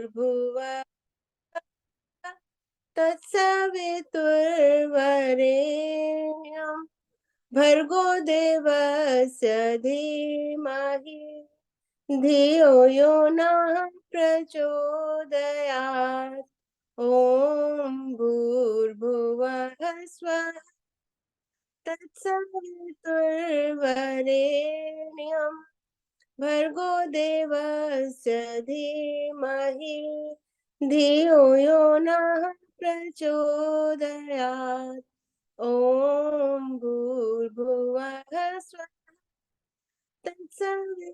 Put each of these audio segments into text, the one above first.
भूर्भुवः तत्सवितुर्वरेण्यं भर्गो देवस्य धीमहि धियो यो नः प्रचोदयात्। ॐ भूर्भुवः स्वः तत्सवितुर्वरेण्यं भर्गो देवस्य धीमहि धियो यो नः प्रचोदयात्। ॐ भूर्भुवः स्वः तत्सवितुर्वरेण्यं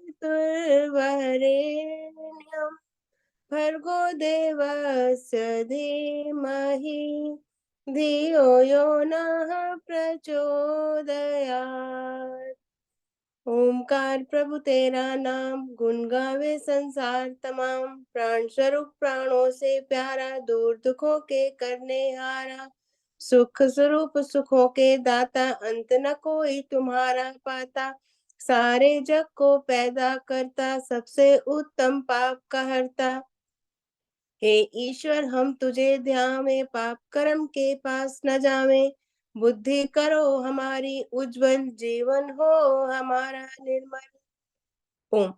भर्गो देवस्य धीमहि धियो यो नः प्रचोदयात्। ओमकार प्रभु तेरा नाम गुण गावे संसार तमाम, प्राण स्वरूप प्राणों से प्यारा, दूर दुखों के करने हारा, सुख स्वरूप सुखों के दाता, अंत न कोई तुम्हारा पाता, सारे जग को पैदा करता, सबसे उत्तम पाप का हरता। हे ईश्वर हम तुझे ध्यावे, पाप कर्म के पास न जावे, बुद्धि करो हमारी उज्जवल, जीवन हो हमारा निर्मल। ओम।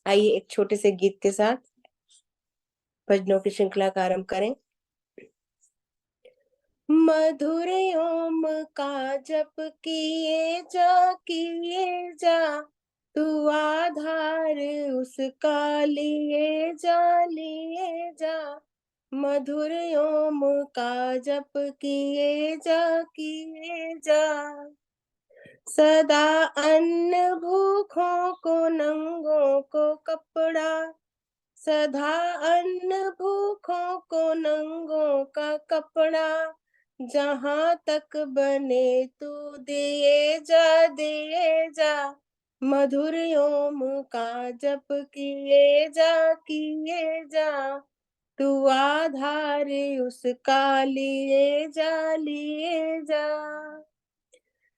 आइए एक छोटे से गीत के साथ भजनों की श्रृंखला का आरंभ करें। मधुर ओम का जप किए जा, तू आधार उसका लिए जा, मधुर ओम का जप किए जा, सदा अन्न भूखों को नंगों को कपड़ा, सदा अन्न भूखों को नंगों का कपड़ा, जहाँ तक बने तू दिए जा, मधुर ओम का जप किए जा, तू आधार उसका लिए जा,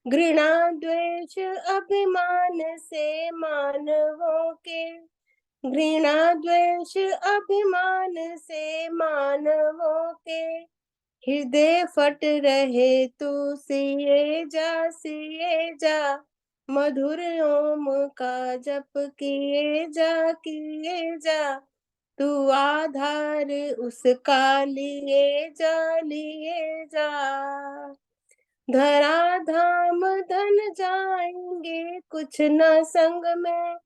घृणा द्वेष अभिमान से मानवों के, घृणा द्वेष अभिमान से मानवों के, हृदय फट रहे तू सिए जा, मधुर ओम का जप किए जा, तू आधार उसका लिए जा, धरा धाम धन जाएंगे कुछ न संग में,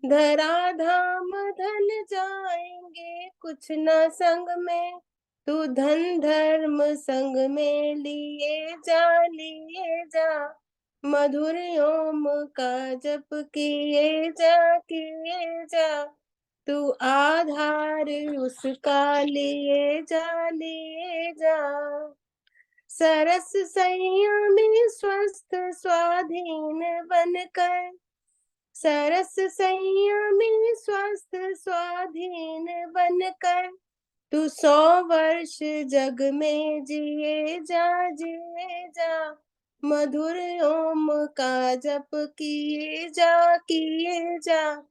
धरा धाम धन जाएंगे कुछ न संग में, तू धन धर्म संग में लिए जा, मधुर ओम का जप किए जा, तू आधार उसका लिए जा, सरस संयमी स्वस्थ स्वाधीन बनकर, सरस संयमी स्वस्थ स्वाधीन बनकर, तू 100 वर्ष जग में जिए जा, मधुर ओम का जप किए जा,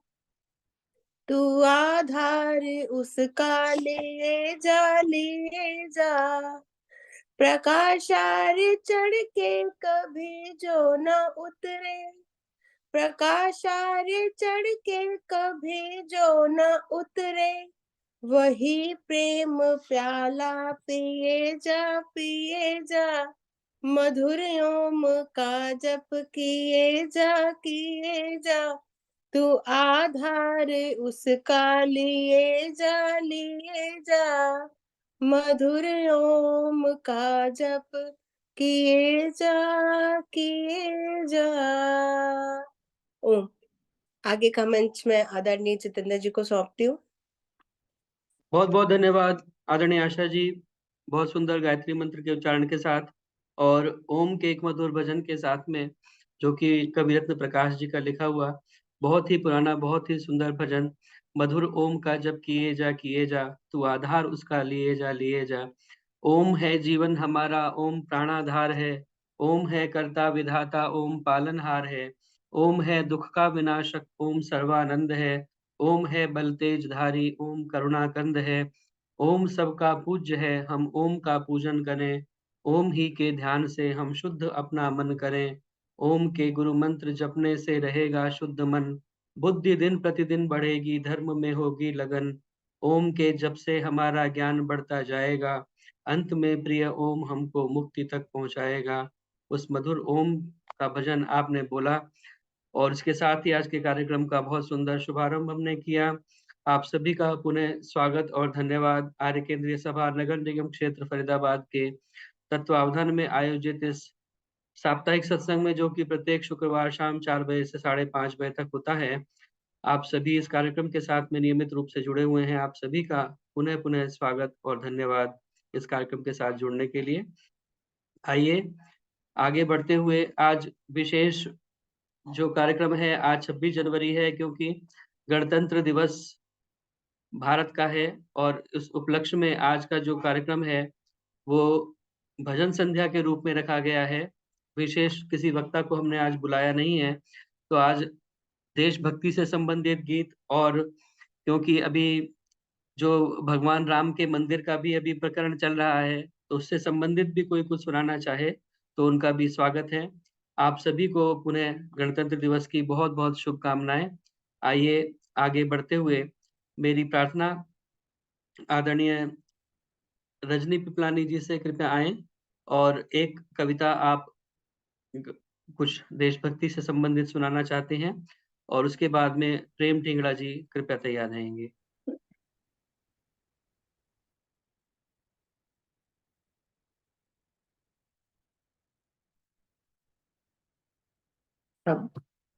तू आधार उसका लिए जा, प्रकाशार्य चढ़ के कभी जो न उतरे, प्रकाशार्य चढ़ के कभी जो न उतरे, वही प्रेम प्याला पिए जा, मधुर ओम का जप किए जा, तू आधार उसका लिए जा, मधुर ओम का जप किए जा। ओम। आगे का मंच मैं आदरणीय जितेंद्र जी को सौंपती हूँ। बहुत बहुत धन्यवाद आदरणीय आशा जी, बहुत सुंदर गायत्री मंत्र के उच्चारण के साथ और ओम के एक मधुर भजन के साथ में, जो कि कवि रत्न प्रकाश जी का लिखा हुआ बहुत ही पुराना बहुत ही सुंदर भजन, मधुर ओम का जप किए जा, तू आधार उसका लिए जा। ओम है जीवन हमारा, ओम प्राणाधार है, ओम है कर्ता विधाता, ओम पालनहार है, ओम है दुख का विनाशक, ओम सर्वानंद है, ओम है बल तेजधारी, ओम करुणाकंद है, ओम सबका पूज्य है, हम ओम का पूजन करें। ओम ही के ध्यान से हम शुद्ध अपना मन करें। ओम के गुरु मंत्र जपने से रहेगा शुद्ध मन। बुद्धि दिन प्रतिदिन बढ़ेगी, धर्म में होगी लगन। ओम के जप से हमारा ज्ञान बढ़ता जाएगा। अंत में प्रिय ओम हमको मुक्ति तक पहुँचाएगा। उस मधुर ओम का भजन आपने बोला और इसके साथ ही आज के कार्यक्रम का बहुत सुंदर शुभारंभ हमने किया। आप सभी का पुनः स्वागत और धन्यवाद। आर्य केंद्रीय सभा नगर निगम क्षेत्र फरीदाबाद के तत्वावधान में आयोजित इस साप्ताहिक सत्संग में, जो कि प्रत्येक शुक्रवार शाम 4 बजे से 5:30 बजे तक होता है। आप सभी इस कार्यक्रम के साथ में नियमित रूप से जुड़े हुए हैं। आप सभी का पुनः स्वागत और धन्यवाद इस कार्यक्रम के साथ जुड़ने के लिए। आइए आगे बढ़ते हुए आज विशेष जो कार्यक्रम है, आज 26 जनवरी है, क्योंकि गणतंत्र दिवस भारत का है और इस उपलक्ष्य में आज का जो कार्यक्रम है वो भजन संध्या के रूप में रखा गया है। विशेष किसी वक्ता को हमने आज बुलाया नहीं है। तो आज देशभक्ति से संबंधित गीत, और क्योंकि अभी जो भगवान राम के मंदिर का भी अभी प्रकरण चल रहा है, तो उससे संबंधित भी कोई कुछ सुनाना चाहे तो उनका भी स्वागत है। आप सभी को पुनः गणतंत्र दिवस की बहुत-बहुत शुभकामनाएँ। आइए आगे बढ़ते हुए मेरी प्रार्थना आदरणीय रजनी पिपलानी जी से कृपया आएँ और एक कविता आप ग कुछ देशभक्ति से संबंधित सुनाना चाहते हैं, और उसके बाद में प्रेम ढींगड़ा जी कृपया तैयार रहेंगे।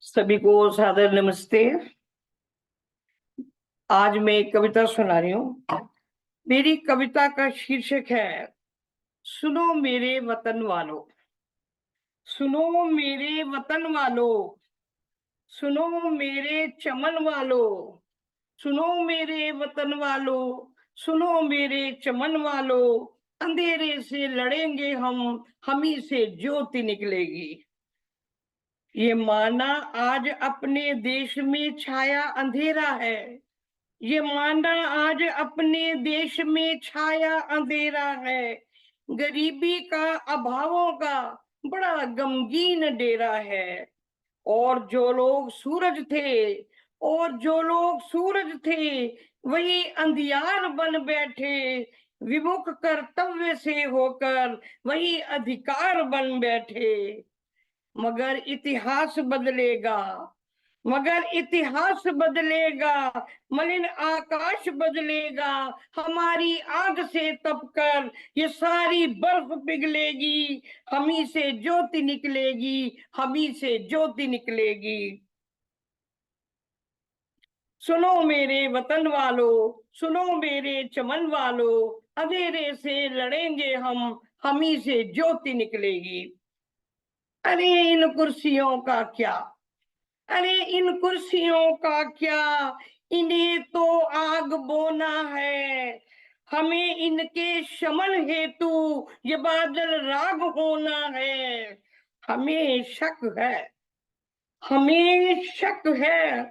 सभी को सादर नमस्ते। आज मैं एक कविता सुना रही हूँ। मेरी कविता का शीर्षक है सुनो मेरे वतन वालों। सुनो मेरे वतन वालों, सुनो मेरे चमन वालों, सुनो मेरे वतन वालों, सुनो मेरे चमन वालों। अंधेरे से लड़ेंगे हम ही से ज्योति निकलेगी। ये माना आज अपने देश में छाया अंधेरा है। ये माना आज अपने देश में छाया अंधेरा है। गरीबी का, अभावों का बड़ा गमगीन डेरा है। और जो लोग सूरज थे, और जो लोग सूरज थे, वही अंधियार बन बैठे। विमुख कर्तव्य से होकर वही अधिकार बन बैठे। मगर इतिहास बदलेगा, मगर इतिहास बदलेगा, मलिन आकाश बदलेगा। हमारी आग से तपकर ये सारी बर्फ पिघलेगी। हम ही से ज्योति निकलेगी, हम ही से ज्योति निकलेगी। सुनो मेरे वतन वालों, सुनो मेरे चमन वालों। अंधेरे से लड़ेंगे हम ही से ज्योति निकलेगी। अरे इन कुर्सियों का क्या, अरे इन कुर्सियों का क्या, इन्हें तो आग बोना है। हमें इनके शमन हेतु ये बादल राग होना है। हमें शक है, हमें शक है,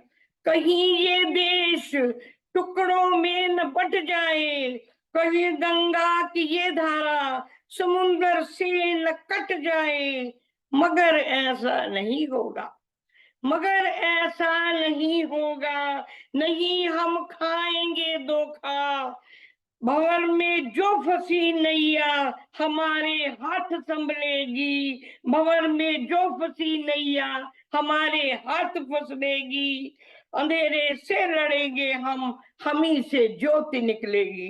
कहीं ये देश टुकड़ों में न बट जाए। कहीं गंगा की ये धारा समुंदर से न कट जाए। मगर ऐसा नहीं होगा, मगर ऐसा नहीं होगा। नहीं हम खाएंगे धोखा। भंवर में जो फंसी नैया हमारे हाथ संभलेगी। भंवर में जो फंसी नैया हमारे हाथ फंसलेगी। अंधेरे से लड़ेंगे हम ही से ज्योति निकलेगी।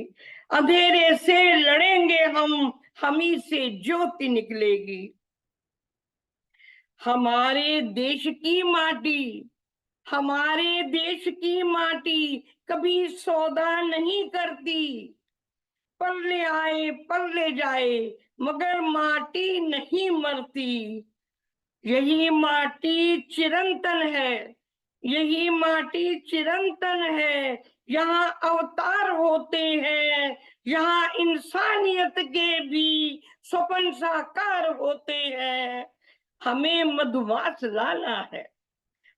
अंधेरे से लड़ेंगे हम ही से ज्योति निकलेगी। हमारे देश की माटी, हमारे देश की माटी कभी सौदा नहीं करती। पल्ले आए पल्ले जाए मगर माटी नहीं मरती। यही माटी चिरंतन है, यही माटी चिरंतन है। यहाँ अवतार होते हैं, यहाँ इंसानियत के भी स्वप्न साकार होते हैं। हमें मधुमास लाना है,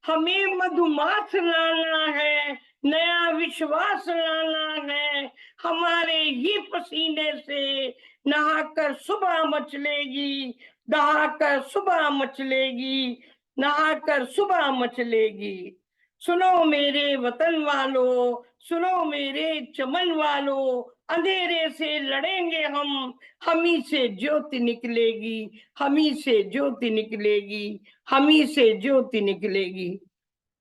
हमें मधुमास लाना है, नया विश्वास लाना है। हमारे ही पसीने से नहाकर सुबह मचलेगी, नहाकर सुबह मचलेगी, नहाकर सुबह मचलेगी। सुनो मेरे वतन वालों, सुनो मेरे चमन वालों, अंधेरे से लड़ेंगे हम ही से ज्योति निकलेगी, हम ही से ज्योति निकलेगी, हम ही से ज्योति निकलेगी।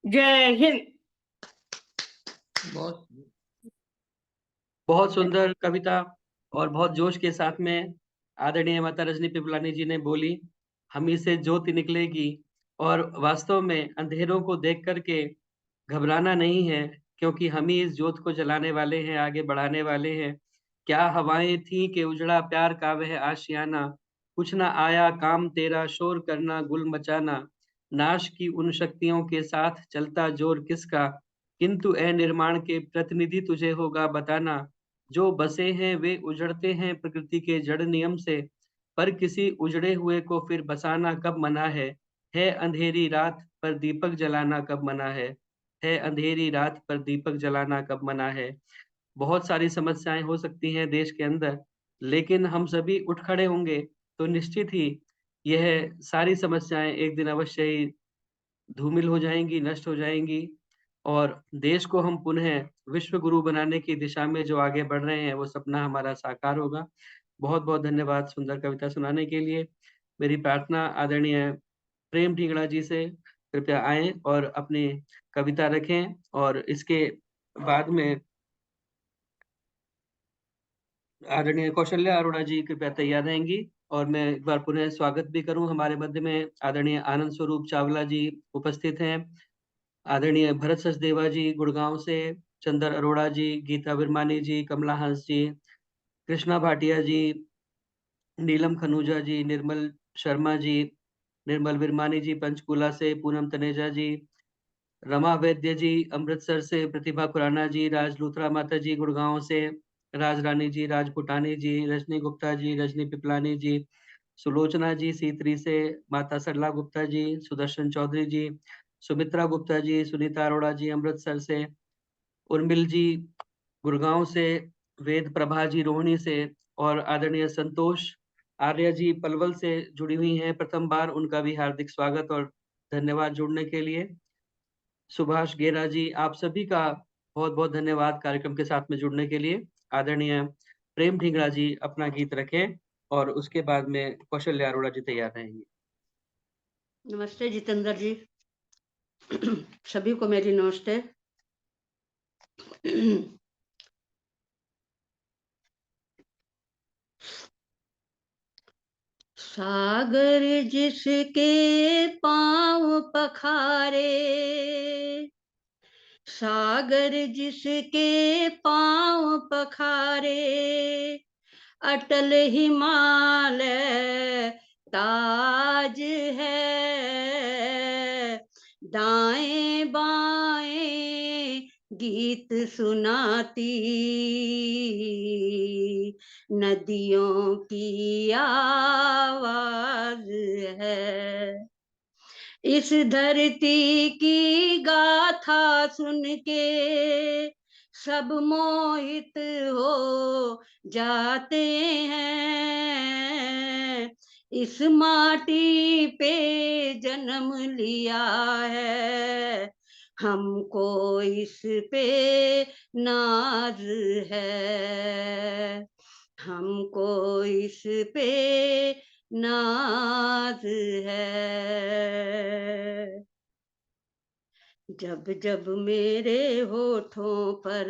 जय हिंद। बहुत बहुत सुंदर कविता और बहुत जोश के साथ में आदरणीय माता रजनी पिपलानी जी ने बोली, हम ही से ज्योति निकलेगी। और वास्तव में अंधेरों को देख करके घबराना नहीं है, क्योंकि हम ही इस ज्योत को जलाने वाले हैं, आगे बढ़ाने वाले हैं। क्या हवाएं थी कि उजड़ा प्यार का वह आशियाना, कुछ ना आया काम तेरा शोर करना गुल मचाना, नाश की उन शक्तियों के साथ चलता जोर किसका, किंतु ए निर्माण के प्रतिनिधि तुझे होगा बताना। जो बसे हैं वे उजड़ते हैं प्रकृति के जड़ नियम से, पर किसी उजड़े हुए को फिर बसाना कब मना है अंधेरी रात पर दीपक जलाना कब मना है अंधेरी रात पर दीपक जलाना कब मना है। बहुत सारी समस्याएं हो सकती हैं देश के अंदर, लेकिन हम सभी उठ खड़े होंगे तो निश्चित ही यह सारी समस्याएं एक दिन अवश्य ही धूमिल हो जाएंगी, नष्ट हो जाएंगी, और देश को हम पुनः विश्व गुरु बनाने की दिशा में जो आगे बढ़ रहे हैं वो सपना हमारा साकार होगा। बहुत बहुत धन्यवाद सुंदर कविता सुनाने के लिए। मेरी प्रार्थना आदरणीय प्रेम ढींगड़ा जी से कृपया आएं और अपनी कविता रखें, और इसके बाद में आदरणीय कौशल्या अरोड़ा जी कृपया तैयार रहेंगी। और मैं एक बार पुनः स्वागत भी करूं, हमारे मध्य में आदरणीय आनंद स्वरूप चावला जी उपस्थित हैं, आदरणीय भरत सचदेवा जी गुड़गांव से, चंदर अरोड़ा जी, गीता विरमानी जी, कमला हंस जी, कृष्णा भाटिया जी, नीलम खनूजा जी, निर्मल शर्मा जी, निर्मल विरमानी जी पंचकूला से, पूनम तनेजा जी, रमा वैद्य जी अमृतसर से, प्रतिभा खुराना जी, राज लूथरा माता जी गुड़गांव से, राज रानी जी, राज भूटानी जी, रजनी गुप्ता जी, रजनी पिपलानी जी, सुलोचना जी सीतरी से, माता सरला गुप्ता जी, सुदर्शन चौधरी जी, सुमित्रा गुप्ता जी, सुनीता अरोड़ा जी अमृतसर से, उर्मिल जी गुड़गांव से, वेद प्रभा जी रोहिणी से, और आदरणीय संतोष आर्य जी पलवल से जुड़ी हुई हैं प्रथम बार, उनका भी हार्दिक स्वागत और धन्यवाद जुड़ने के लिए। सुभाष गेरा जी, आप सभी का बहुत बहुत धन्यवाद कार्यक्रम के साथ में जुड़ने के लिए। आदरणीय प्रेम ढींगड़ा जी अपना गीत रखें और उसके बाद में कौशल्या अरोड़ा जी तैयार रहेंगे। नमस्ते जितेंद्र जी, सभी को मेरी नमस्ते। सागर जिसके पांव पखारे, सागर जिसके पांव पखारे, अटल हिमालय ताज है। दाएं बाएं गीत सुनाती नदियों की आवाज है। इस धरती की गाथा सुन के सब मोहित हो जाते हैं। इस माटी पे जन्म लिया है, हमको इस पे नाज है, हमको इस पे नाज है। जब जब मेरे होठों पर,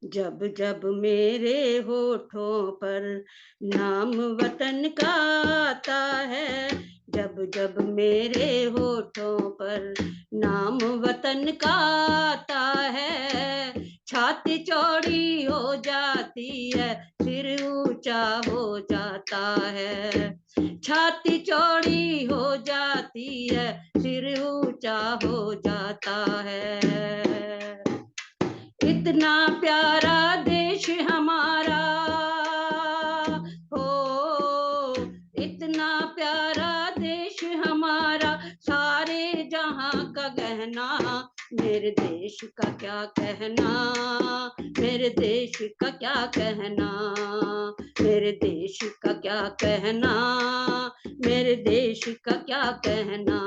जब जब मेरे होठों पर नाम वतन का आता है, जब जब मेरे होठों पर नाम वतन का आता है, छाती चौड़ी हो जाती है, सिर ऊंचा हो जाता है। छाती चौड़ी हो जाती है, सिर ऊंचा हो जाता है। इतना प्यारा देश हमारा हो, इतना प्यारा देश हमारा, सारे मेरे देश का क्या कहना, मेरे देश का क्या कहना, मेरे देश का क्या कहना, मेरे देश का क्या कहना।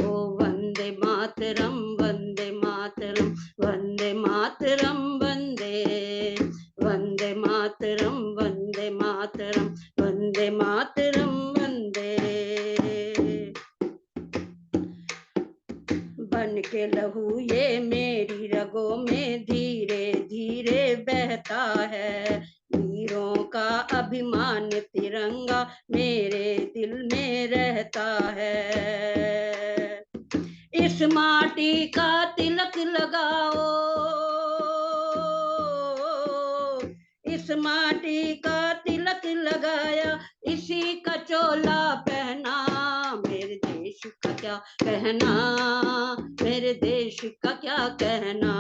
ओ वंदे मातरम, वंदे मातरम, वंदे मातरम, वंदे मातरम, वंदे मातरम, वंदे मातरम, वंदे। बन के लहू ये मेरी रगों में धीरे धीरे बहता है, वीरों का अभिमान तिरंगा मेरे दिल में रहता है। इस माटी का तिलक लगाओ, इस माटी का तिलक लगाया, इसी का चोला पहना, मेरे देश का क्या कहना, मेरे देश का क्या कहना,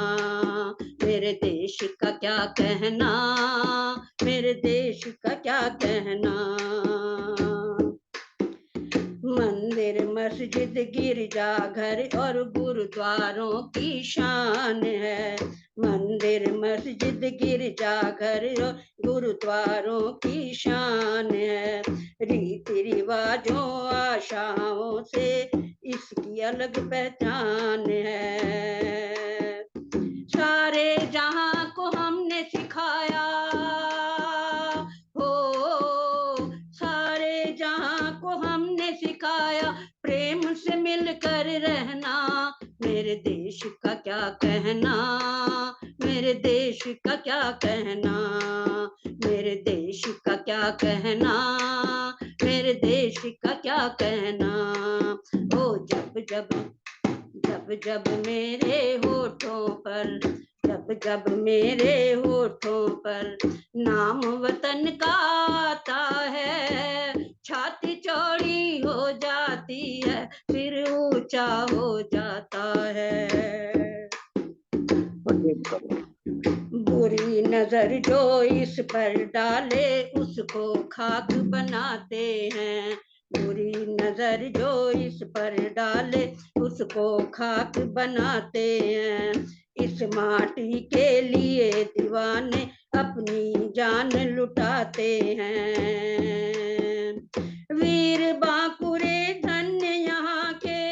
मेरे देश का क्या कहना, मेरे देश का क्या कहना। मंदिर मस्जिद गिरजाघर और गुरुद्वारों की शान है, मंदिर मस्जिद गिरजाघर और गुरुद्वारों की शान है। रीति रिवाजों आशाओं से इसकी अलग पहचान है। सारे जहां को हमने सिखाया हो, सारे जहां को हमने सिखाया, प्रेम से मिलकर रहना, मेरे देश का क्या कहना, मेरे देश का क्या कहना, मेरे देश का क्या कहना, मेरे देश का क्या कहना। ओ जब जब जब जब मेरे होठों पर, जब जब मेरे होठों पर नाम वतन का आता है, छाती चौड़ी हो जाती है, सिर ऊंचा हो जाता है। बुरी नजर जो इस पर डाले उसको खाक बनाते हैं, बुरी नजर जो इस पर डाले उसको खाक बनाते हैं। इस माटी के लिए दीवाने अपनी जान लुटाते हैं। वीर बांकुरे धन्य यहाँ के,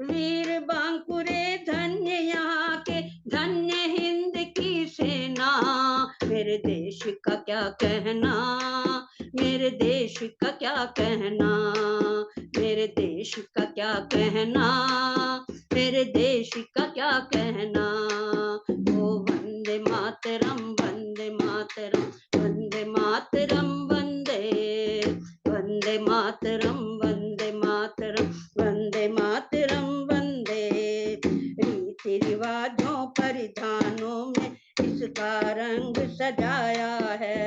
वीर बांकुरे धन्य यहाँ के, धन्य हिंद की सेना, मेरे देश का क्या कहना, मेरे देश का क्या कहना, मेरे देश का क्या कहना, मेरे देश का क्या कहना। ओ वंदे मातरम, वंदे मातरम, वंदे मातरम, वंदे, वंदे मातरम, वंदे मातरम, वंदे मातरम, वंदे। रीति रिवाजों परिधानों में इसका रंग सजाया है,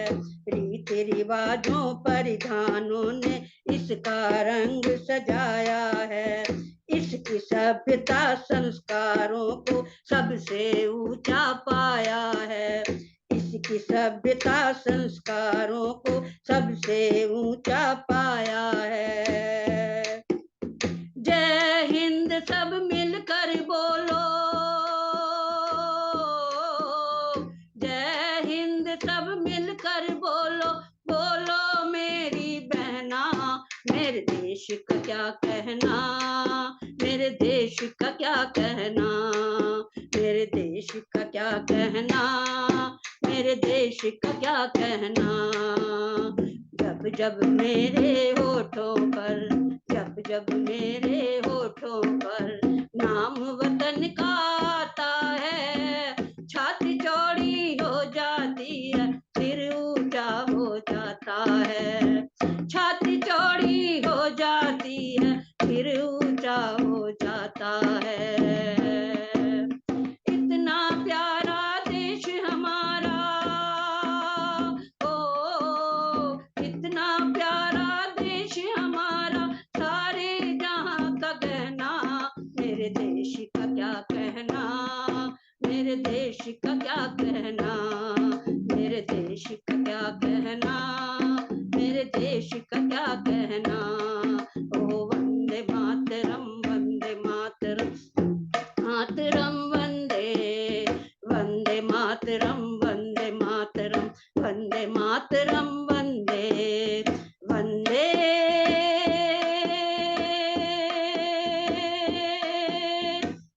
रीति रिवाजों परिधानों ने इसका रंग सजाया है। इसकी सभ्यता संस्कारों को सबसे ऊंचा पाया है, इसकी सभ्यता संस्कारों को सबसे ऊंचा पाया है। जय हिंद सब मिलकर बोलो, जय हिंद सब मिलकर बोलो, बोलो मेरी बहना, मेरे देश का क्या कहना, मेरे देश का क्या कहना, मेरे देश का क्या कहना, मेरे देश का क्या कहना। जब जब मेरे होठों पर, जब जब मेरे होठों पर नाम वतन का आता है, छाती चौड़ी हो जाती है, सिर ऊंचा हो जाता है, छाती चौड़ी हो जाती है, सिर ऊंचा हो जाता है। इतना प्यारा देश हमारा, ओ इतना प्यारा देश हमारा, सारे जहां का गहना, मेरे देश का क्या कहना, मेरे देश का क्या कहना, मेरे देश का क्या कहना, मेरे देश का क्या कहना। ओ वंदे मातरम, वंदे मातरम वंदे मातरम वंदे मातरम वंदे वंदे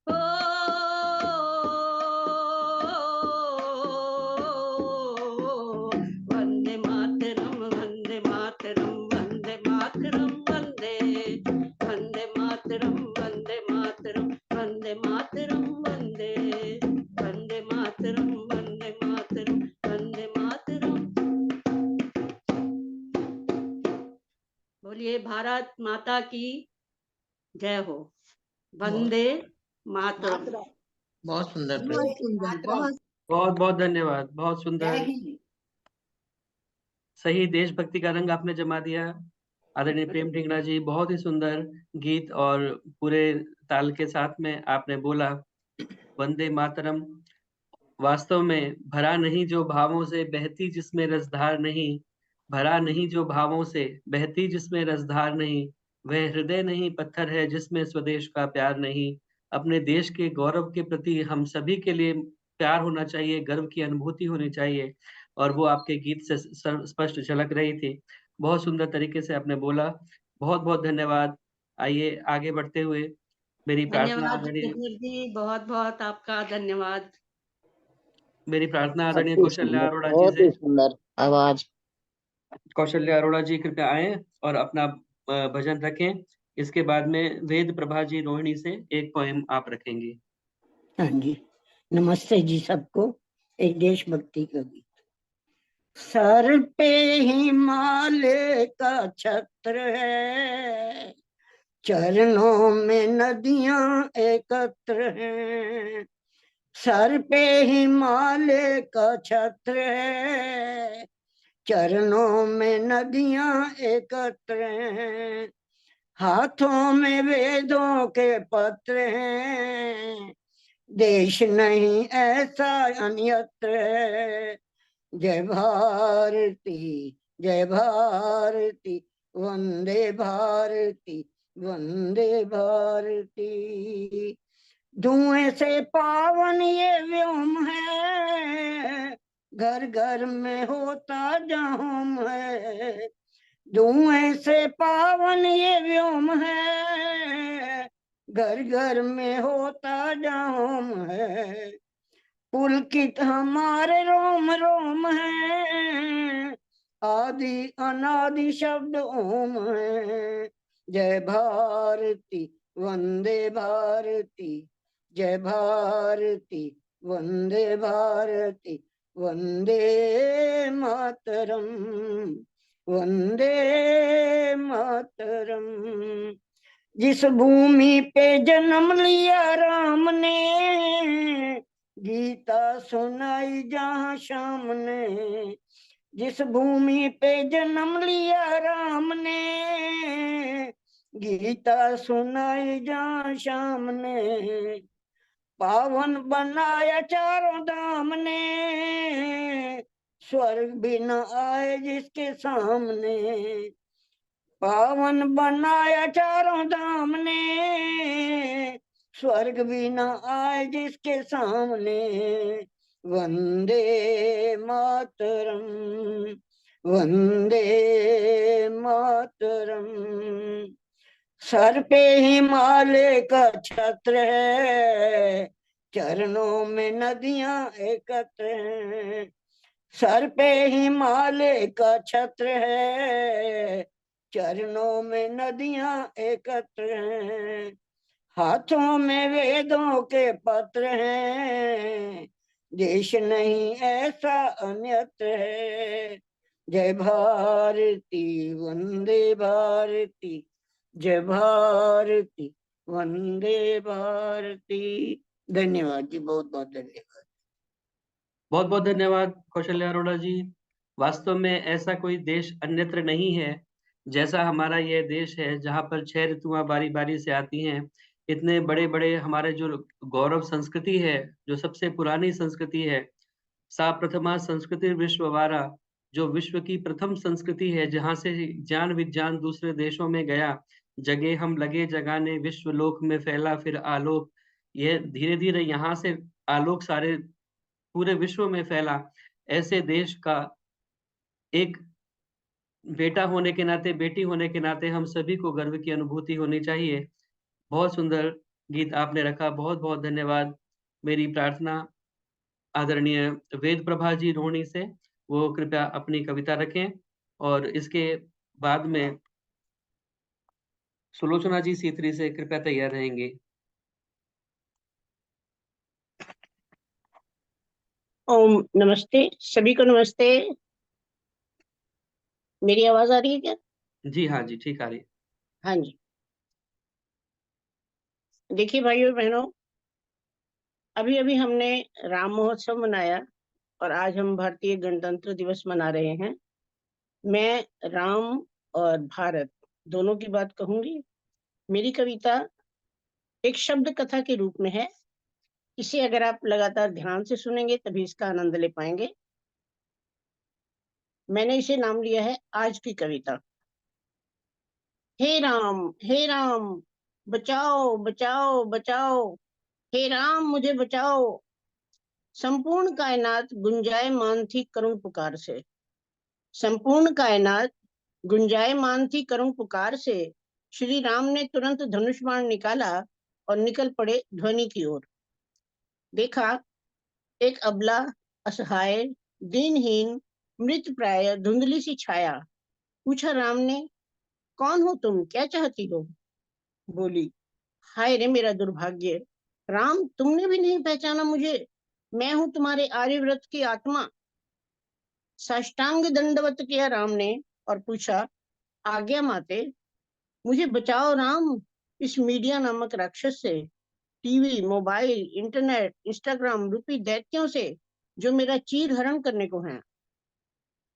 ओ वंदे मातरम वंदे मातरम वंदे मातरम वंदे वंदे मातरम वंदे मातरम वंदे मातरम वंदे वंदे मातरम वंदे मातरम वंदे मातरम। बोलिए भारत माता की जय हो। वंदे मातरम। बहुत सुंदर बहुत सुंदर, बहुत बहुत बहुत धन्यवाद, बहुत जय सुंदर, हिंद। सही देशभक्ति का रंग आपने जमा दिया। आदरणीय प्रेम ढींगरा जी, बहुत ही सुंदर गीत और पूरे ताल के साथ में आपने बोला वंदे मातरम। वास्तव में भरा नहीं जो भावों से बहती जिसमें रसधार नहीं, भरा नहीं जो भावों से बहती जिसमें रसधार नहीं, वह हृदय नहीं पत्थर है जिसमें स्वदेश का प्यार नहीं। अपने देश के गौरव के प्रति हम सभी के लिए प्यार होना चाहिए, गर्व की अनुभूति होनी चाहिए, और वो आपके गीत से स्पष्ट झलक रही थी। बहुत सुंदर तरीके से आपने बोला। बहुत बहुत धन्यवाद। आइए आगे बढ़ते हुए मेरी प्रार्थना धन्यवाद आदरणीय जितेंद्र जी, बहुत बहुत आपका धन्यवाद। मेरी प्रार्थना आदरणीय अति कौशल्या सुंदर, अरोड़ा जी बहुत से। ही सुंदर आवाज। कौशल्या अरोड़ा जी कृपया आए और अपना भजन रखें। इसके बाद में वेद प्रभा जी रोहिणी से एक पोएम आप रखेंगे। हाँ जी, नमस्ते जी सबको। एक देशभक्ति का गीत। सर पे हिमालय का छत्र है, चरणों में नदियां एकत्र हैं। सर पे हिमालय का छत्र है, चरणों में नदियां एकत्र हैं। हाथों में वेदों के पत्र हैं, देश नहीं ऐसा अन्यत्र है। जय भारती जय भारती, वंदे भारती वंदे भारती। धुएं से पावन ये व्योम है, घर घर में होता जाम है। धुएं से पावन ये व्योम है, घर घर में होता जाम है। पुलकित हमारे रोम रोम है, आदि अनादि शब्द ओम है। जय भारती वंदे भारती, जय भारती वंदे भारती, वंदे मातरम वंदे मातरम। जिस भूमि पे जन्म लिया राम ने, गीता सुनाई जहाँ शाम ने। जिस भूमि पे जन्म लिया राम ने, गीता सुनाई जहाँ शाम ने। पावन बनाया चारों धाम ने, स्वर्ग भी न आए जिसके सामने। पावन बनाया चारों धाम ने, स्वर्ग भी न आए जिसके सामने। वंदे मातरम वंदे मातरम। सर पे हिमालय का छत्र है, चरणों में नदियां एकत्र हैं। सर पे हिमालय का छत्र है, चरणों में नदियां एकत्र हैं। हाथों में वेदों के पत्र हैं, देश नहीं ऐसा अन्यत्र है। जय भारती वंदे भारती, जय भारती वंदे भारती। धन्यवाद जी, बहुत बहुत धन्यवाद। बहुत बहुत धन्यवाद कौशल्या अरोड़ा जी। वास्तव में ऐसा कोई देश अन्यत्र नहीं है जैसा हमारा यह देश है, जहाँ पर 6 ऋतुआं बारी बारी से आती हैं। इतने बड़े बड़े हमारे जो गौरव संस्कृति है, जो सबसे पुरानी संस्कृति है, सा प्रथमा संस्कृति विश्ववारा, जो विश्व की प्रथम संस्कृति है, जहाँ से ज्ञान विज्ञान दूसरे देशों में गया। जगे हम लगे जगाने, विश्व लोक में फैला फिर आलोक। यह धीरे धीरे यहाँ से आलोक सारे पूरे विश्व में फैला, ऐसे देश का एक बेटा होने के नाते, बेटी होने के नाते हम सभी को गर्व की अनुभूति होनी चाहिए। बहुत सुंदर गीत आपने रखा, बहुत-बहुत धन्यवाद। मेरी प्रार्थना आदरणीय वेद प्रभा जी रोहिणी से, वो कृपया अपनी कविता रखें और इसके बाद में सुलोचना जी सीतरी से कृपया तैयार रहेंगे। ओम नमस्ते, सभी को नमस्ते। मेरी आवाज आ रही है क्या? जी हाँ जी, ठीक आ रही है। हाँ जी। देखिए भाइयों बहनों, अभी अभी हमने राम महोत्सव मनाया और आज हम भारतीय गणतंत्र दिवस मना रहे हैं। मैं राम और भारत दोनों की बात कहूंगी। मेरी कविता एक शब्द कथा के रूप में है। इसे अगर आप लगातार ध्यान से सुनेंगे तभी इसका आनंद ले पाएंगे। मैंने इसे नाम लिया है आज की कविता। हे राम, बचाओ बचाओ बचाओ, हे राम मुझे बचाओ। संपूर्ण कायनात गुंजायमान थी करुण पुकार से। संपूर्ण कायनात गुंजायमान थी करुण पुकार से। श्री राम ने तुरंत धनुष बाण निकाला और निकल पड़े ध्वनि की ओर। देखा एक अबला, असहाय, दीनहीन, मृत प्राय धुंधली सी छाया। पूछा राम ने, कौन हो तुम, क्या चाहती हो? बोली, हाय रे मेरा दुर्भाग्य, राम तुमने भी नहीं पहचाना मुझे। मैं हूं तुम्हारे आर्यव्रत की आत्मा। साष्टांग दंडवत किया राम ने और पूछा, आज्ञा माते, मुझे बचाओ राम, इस मीडिया नामक राक्षस से, टीवी, मोबाइल, इंटरनेट, इंस्टाग्राम रूपी दैत्यों से जो मेरा चीर हरण करने को है।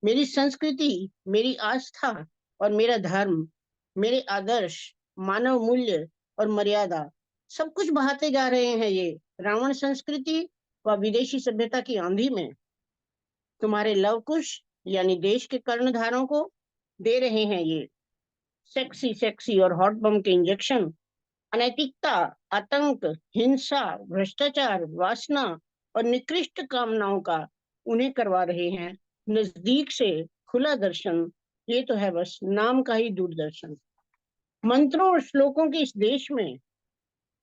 मेरी संस्कृति, मेरी आस्था और मेरा धर्म, मेरे आदर्श, मानव मूल्य और मर्यादा सब कुछ बहाते जा रहे हैं ये रावण संस्कृति व विदेशी सभ्यता की आंधी में। तुम्हारे लव कुश यानी देश के कर्णधारों को दे रहे हैं ये सेक्सी सेक्सी और हॉट बम के इंजेक्शन। अनैतिकता, आतंक, हिंसा, भ्रष्टाचार, वासना और निकृष्ट कामनाओं का उन्हें करवा रहे हैं नजदीक से खुला दर्शन। ये तो है बस नाम का ही दूरदर्शन। मंत्रों और श्लोकों के इस देश में,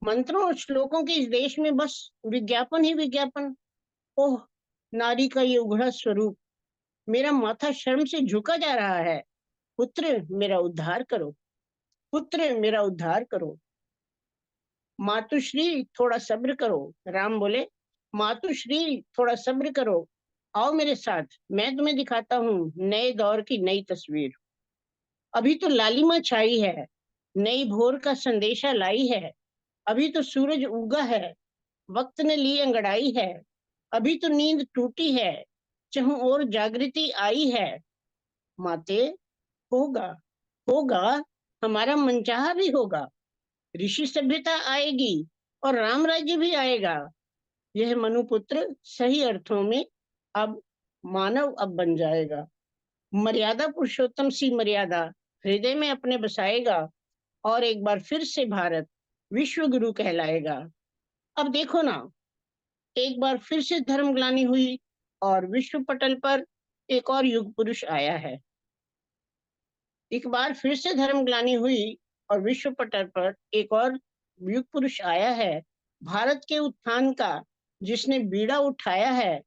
मंत्रों और श्लोकों के इस देश में बस विज्ञापन ही विज्ञापन। ओह, नारी का ये उघड़ा स्वरूप, मेरा माथा शर्म से झुका जा रहा है। पुत्र मेरा उद्धार करो, पुत्र मेरा उद्धार करो। मातुश्री थोड़ा सब्र करो। राम बोले, मातुश्री थोड़ा सब्र करो, आओ मेरे साथ, मैं तुम्हें दिखाता हूँ नए दौर की नई तस्वीर। अभी तो लालिमा छाई है, नई भोर का संदेशा लाई है। अभी तो सूरज उगा है, वक्त ने ली अंगड़ाई है। अभी तो नींद टूटी है, चहुं ओर जागृति आई है। माते, होगा, होगा, हमारा मनचाहा भी होगा। ऋषि सभ्यता आएगी और राम राज्य भी आएगा। यह मनुपुत्र सही अर्थों में अब मानव अब बन जाएगा। मर्यादा पुरुषोत्तम सी मर्यादा हृदय में अपने बसाएगा और एक बार फिर से भारत विश्व गुरु कहलाएगा। अब देखो ना, एक बार फिर से धर्मग्लानि हुई और विश्व पटल पर एक और युग पुरुष आया है। एक बार फिर से धर्मग्लानि हुई और विश्व पटल पर एक और युग पुरुष आया है। भारत के उत्थान का जिसने बीड़ा उठाया है,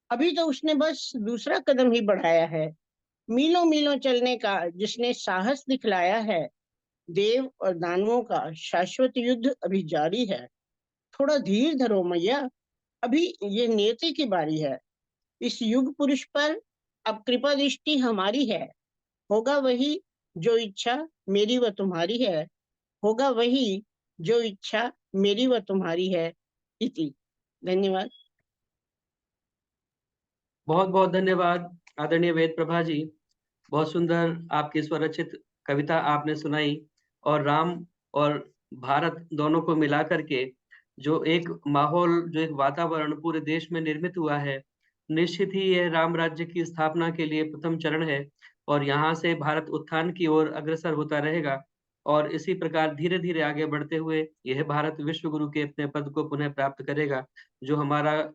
अभी तो उसने बस दूसरा कदम ही बढ़ाया है। मीलों मीलों चलने का जिसने साहस दिखलाया है, देव और दानवों का शाश्वत युद्ध अभी जारी है। थोड़ा धीर धरो मैया, अभी ये नियति की बारी है। इस युग पुरुष पर अब कृपा दृष्टि हमारी है। होगा वही जो इच्छा मेरी व तुम्हारी है। होगा वही जो इच्छा मेरी व तुम्हारी है। इति। धन्यवाद। बहुत-बहुत धन्यवाद आदरणीय वेद प्रभा जी। बहुत सुंदर आपकी स्वरचित कविता आपने सुनाई और राम और भारत दोनों को मिला करके जो एक माहौल, जो एक वातावरण पूरे देश में निर्मित हुआ है, निश्चित ही यह राम राज्य की स्थापना के लिए प्रथम चरण है और यहाँ से भारत उत्थान की ओर अग्रसर होता रहेगा और इसी प्रकार धीरे-धीरे आगे बढ़ते हुए यह भारत विश्व गुरु के अपने पद को पुनः प्राप्त करेगा, जो हमारा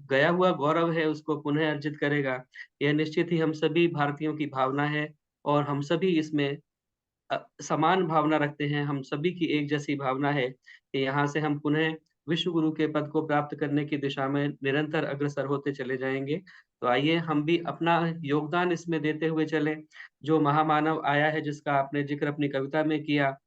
गया हुआ गौरव है उसको पुनः अर्जित करेगा। यह निश्चित ही हम सभी भारतीयों की भावना है और हम सभी इसमें समान भावना रखते हैं, हम सभी की एक जैसी भावना है कि यहाँ से हम पुनः विश्व गुरु के पद को प्राप्त करने की दिशा में निरंतर अग्रसर होते चले जाएँगे। तो आइए हम भी अपना योगदान इसमें देते हुए चलें। जो महामानव आया है जिसका आपने ज़िक्र अपनी कविता में किया,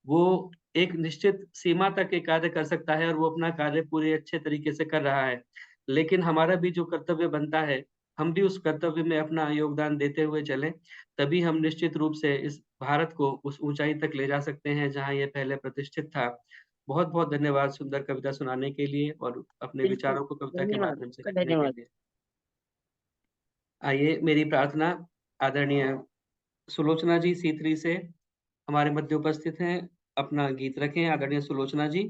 वो एक निश्चित सीमा तक ये कार्य कर सकता है और वो अपना कार्य पूरे अच्छे तरीके से कर रहा है। लेकिन हमारा भी जो कर्तव्य बनता है, हम भी उस कर्तव्य में अपना योगदान देते हुए चलें, तभी हम निश्चित रूप से इस भारत को उस ऊँचाई तक ले जा सकते हैं जहाँ ये पहले प्रतिष्ठित था। बहुत-बहुत धन्यवाद सुंदर कविता सुनाने के लिए और अपने बिल्कुल, विचारों को कविता के धन्यवाद, माध्यम से आपका कहने के धन्यवाद। लिए। आइए मेरी प्रार्थना आदरणीय सुलोचना जी C3 से हमारे मध्य उपस्थित हैं, अपना गीत रखें आदरणीय सुलोचना जी।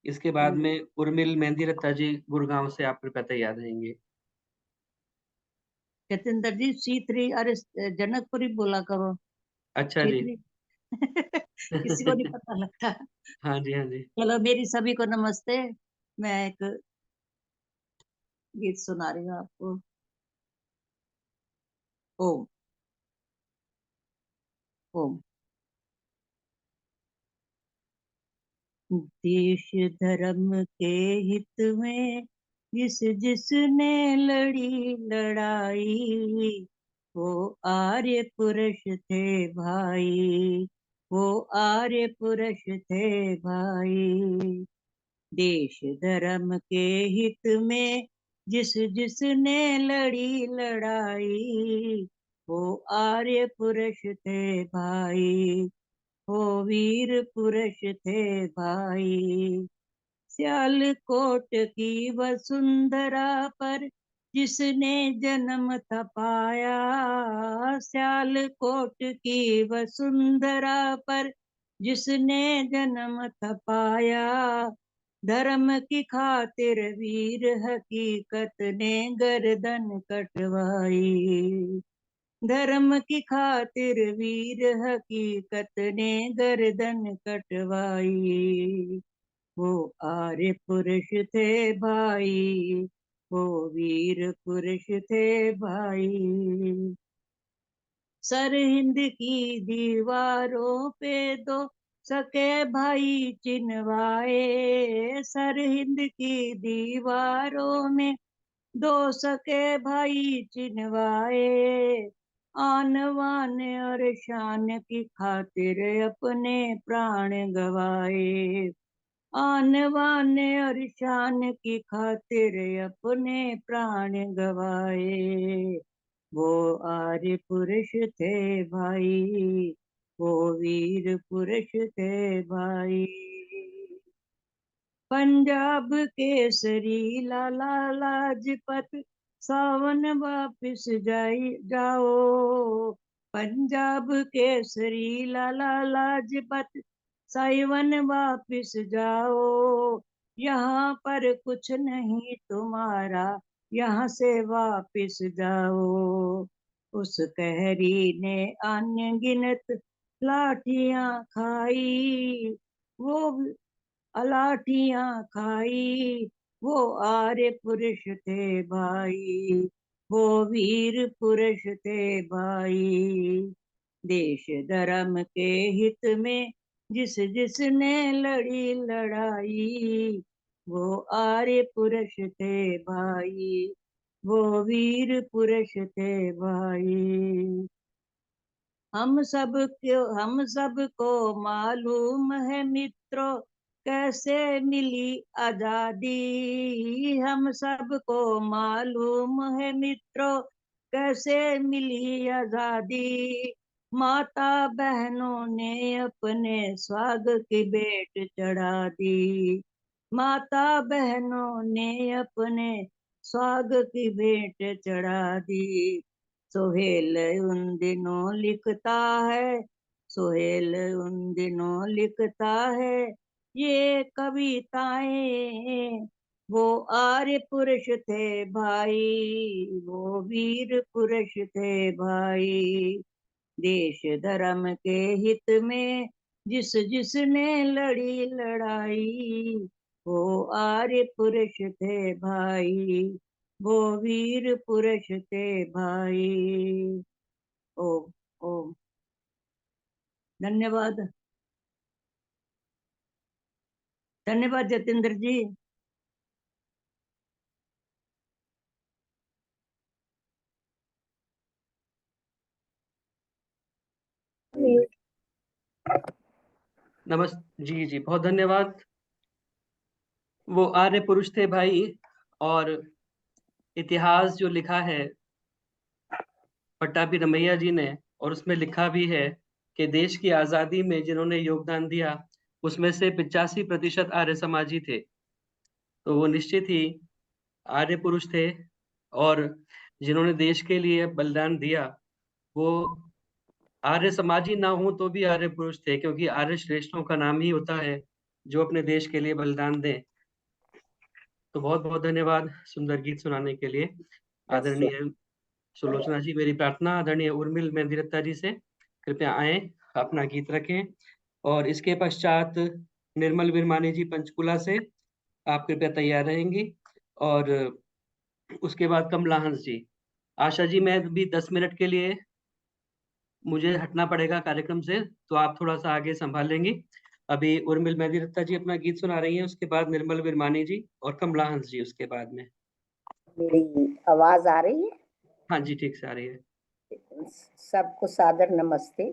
इसके बाद हम्म, में उर्मिल मेहंदी रत्ता जी गुड़गाँव से आप कृपया तैयार रहेंगे। जतिंदर जी C3 अरे जनकपुरी बोला करो अच्छा जी। C3 किसी को नहीं पता लगता। हाँ जी, हाँ जी। चलो मेरी सभी को नमस्ते। मैं एक गीत सुना रही हूँ आपको। ओम ओम। देश धर्म के हित में जिस जिसने लड़ी लड़ाई, वो आर्य पुरुष थे भाई, वो आर्य पुरुष थे भाई। देश धर्म के हित में जिस जिसने लड़ी लड़ाई, वो आर्य पुरुष थे भाई, वो वीर पुरुष थे भाई। सियालकोट की वसुंधरा पर जिसने जन्म था पाया, सियालकोट की वसुंधरा पर जिसने जन्म था पाया, धर्म की खातिर वीर हकीकत ने गर्दन कटवाई, धर्म की खातिर वीर हकीकत ने गर्दन कटवाई। वो आर्य पुरुष थे भाई, वो वीर पुरुष थे भाई। सरहिंद की दीवारों पे दो सके भाई चिन्हवाए, सरहिंद की दीवारों में दो सके भाई चिन्हवाए। आन बान और शान की खातिर अपने प्राण गवाए, आन बान और शान की खातिर अपने प्राण गवाए। वो आर्य पुरुष थे भाई, वो वीर पुरुष थे भाई। पंजाब केसरी लाला लाजपत सावन वापिस जाओ, पंजाब केसरी लाला लाजपत सावन वापिस जाओ। यहाँ पर कुछ नहीं तुम्हारा, यहाँ से वापिस जाओ। उस कहरी ने अनगिनत लाठियां खाई, वो अलाठियां खाई, वो आर्य पुरुष थे भाई, वो वीर पुरुष थे भाई। देश धर्म के हित में जिस जिसने लड़ी लड़ाई, वो आर्य पुरुष थे भाई, वो वीर पुरुष थे भाई। हम सबको मालूम है मित्रों, कैसे मिली आजादी। हम सबको मालूम है मित्रों, कैसे मिली आजादी। माता बहनों ने अपने स्वाग की भेंट चढ़ा दी, माता बहनों ने अपने स्वाग की भेंट चढ़ा दी। सोहेल उन दिनों लिखता है, सोहेल उन दिनों लिखता है ये कविताएं। वो आर्य पुरुष थे भाई, वो वीर पुरुष थे भाई। देश धर्म के हित में जिस जिसने लड़ी लड़ाई, वो आर्य पुरुष थे भाई, वो वीर पुरुष थे भाई। ओम ओम। धन्यवाद, धन्यवाद जतेंद्र जी। नमस्ते जी जी, बहुत धन्यवाद। वो आर्य पुरुष थे भाई, और इतिहास जो लिखा है पट्टाभी रमैया जी ने, और उसमें लिखा भी है कि देश की आजादी में जिन्होंने योगदान दिया उसमें से 85% आर्य समाजी थे। तो वो निश्चित ही आर्य पुरुष थे, और जिन्होंने देश के लिए बलिदान दिया वो आर्य समाजी ना हो तो भी आर्य पुरुष थे, क्योंकि आर्य श्रेष्ठों का नाम ही होता है जो अपने देश के लिए बलिदान दें। तो बहुत बहुत धन्यवाद सुंदर गीत सुनाने के लिए आदरणीय सुलोचना जी। मेरी प्रार्थना आदरणीय उर्मिल मेहंदीरत्ता जी से, कृपया आए, अपना गीत रखें। और इसके पश्चात निर्मल विरमानी जी पंचकुला से, आप कृपया तैयार रहेंगी। और उसके बाद कमला हंस जी। आशा जी, मैं भी 10 मिनट के लिए मुझे हटना पड़ेगा कार्यक्रम से, तो आप थोड़ा सा आगे संभाल लेंगी। अभी उर्मिल मेहंदीरत्ता जी अपना गीत सुना रही हैं, उसके बाद निर्मल विरमानी जी और कमला हंस जी उसके बाद में। मेरी आवाज आ रही है? हाँ जी, ठीक से आ रही है। सबको सादर नमस्ते।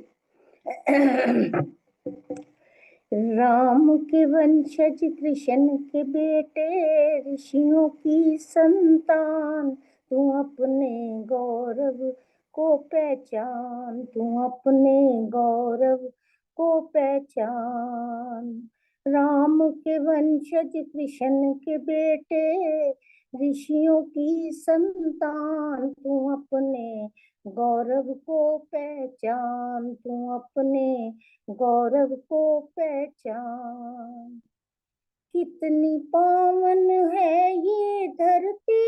राम के वंशज कृष्ण के बेटे, ऋषियों की संतान, तू अपने गौरव को पहचान, तू अपने गौरव को पहचान। राम के वंशज कृष्ण के बेटे, ऋषियों की संतान, तू अपने गौरव को पहचान, तू अपने गौरव को पहचान। कितनी पावन है ये धरती,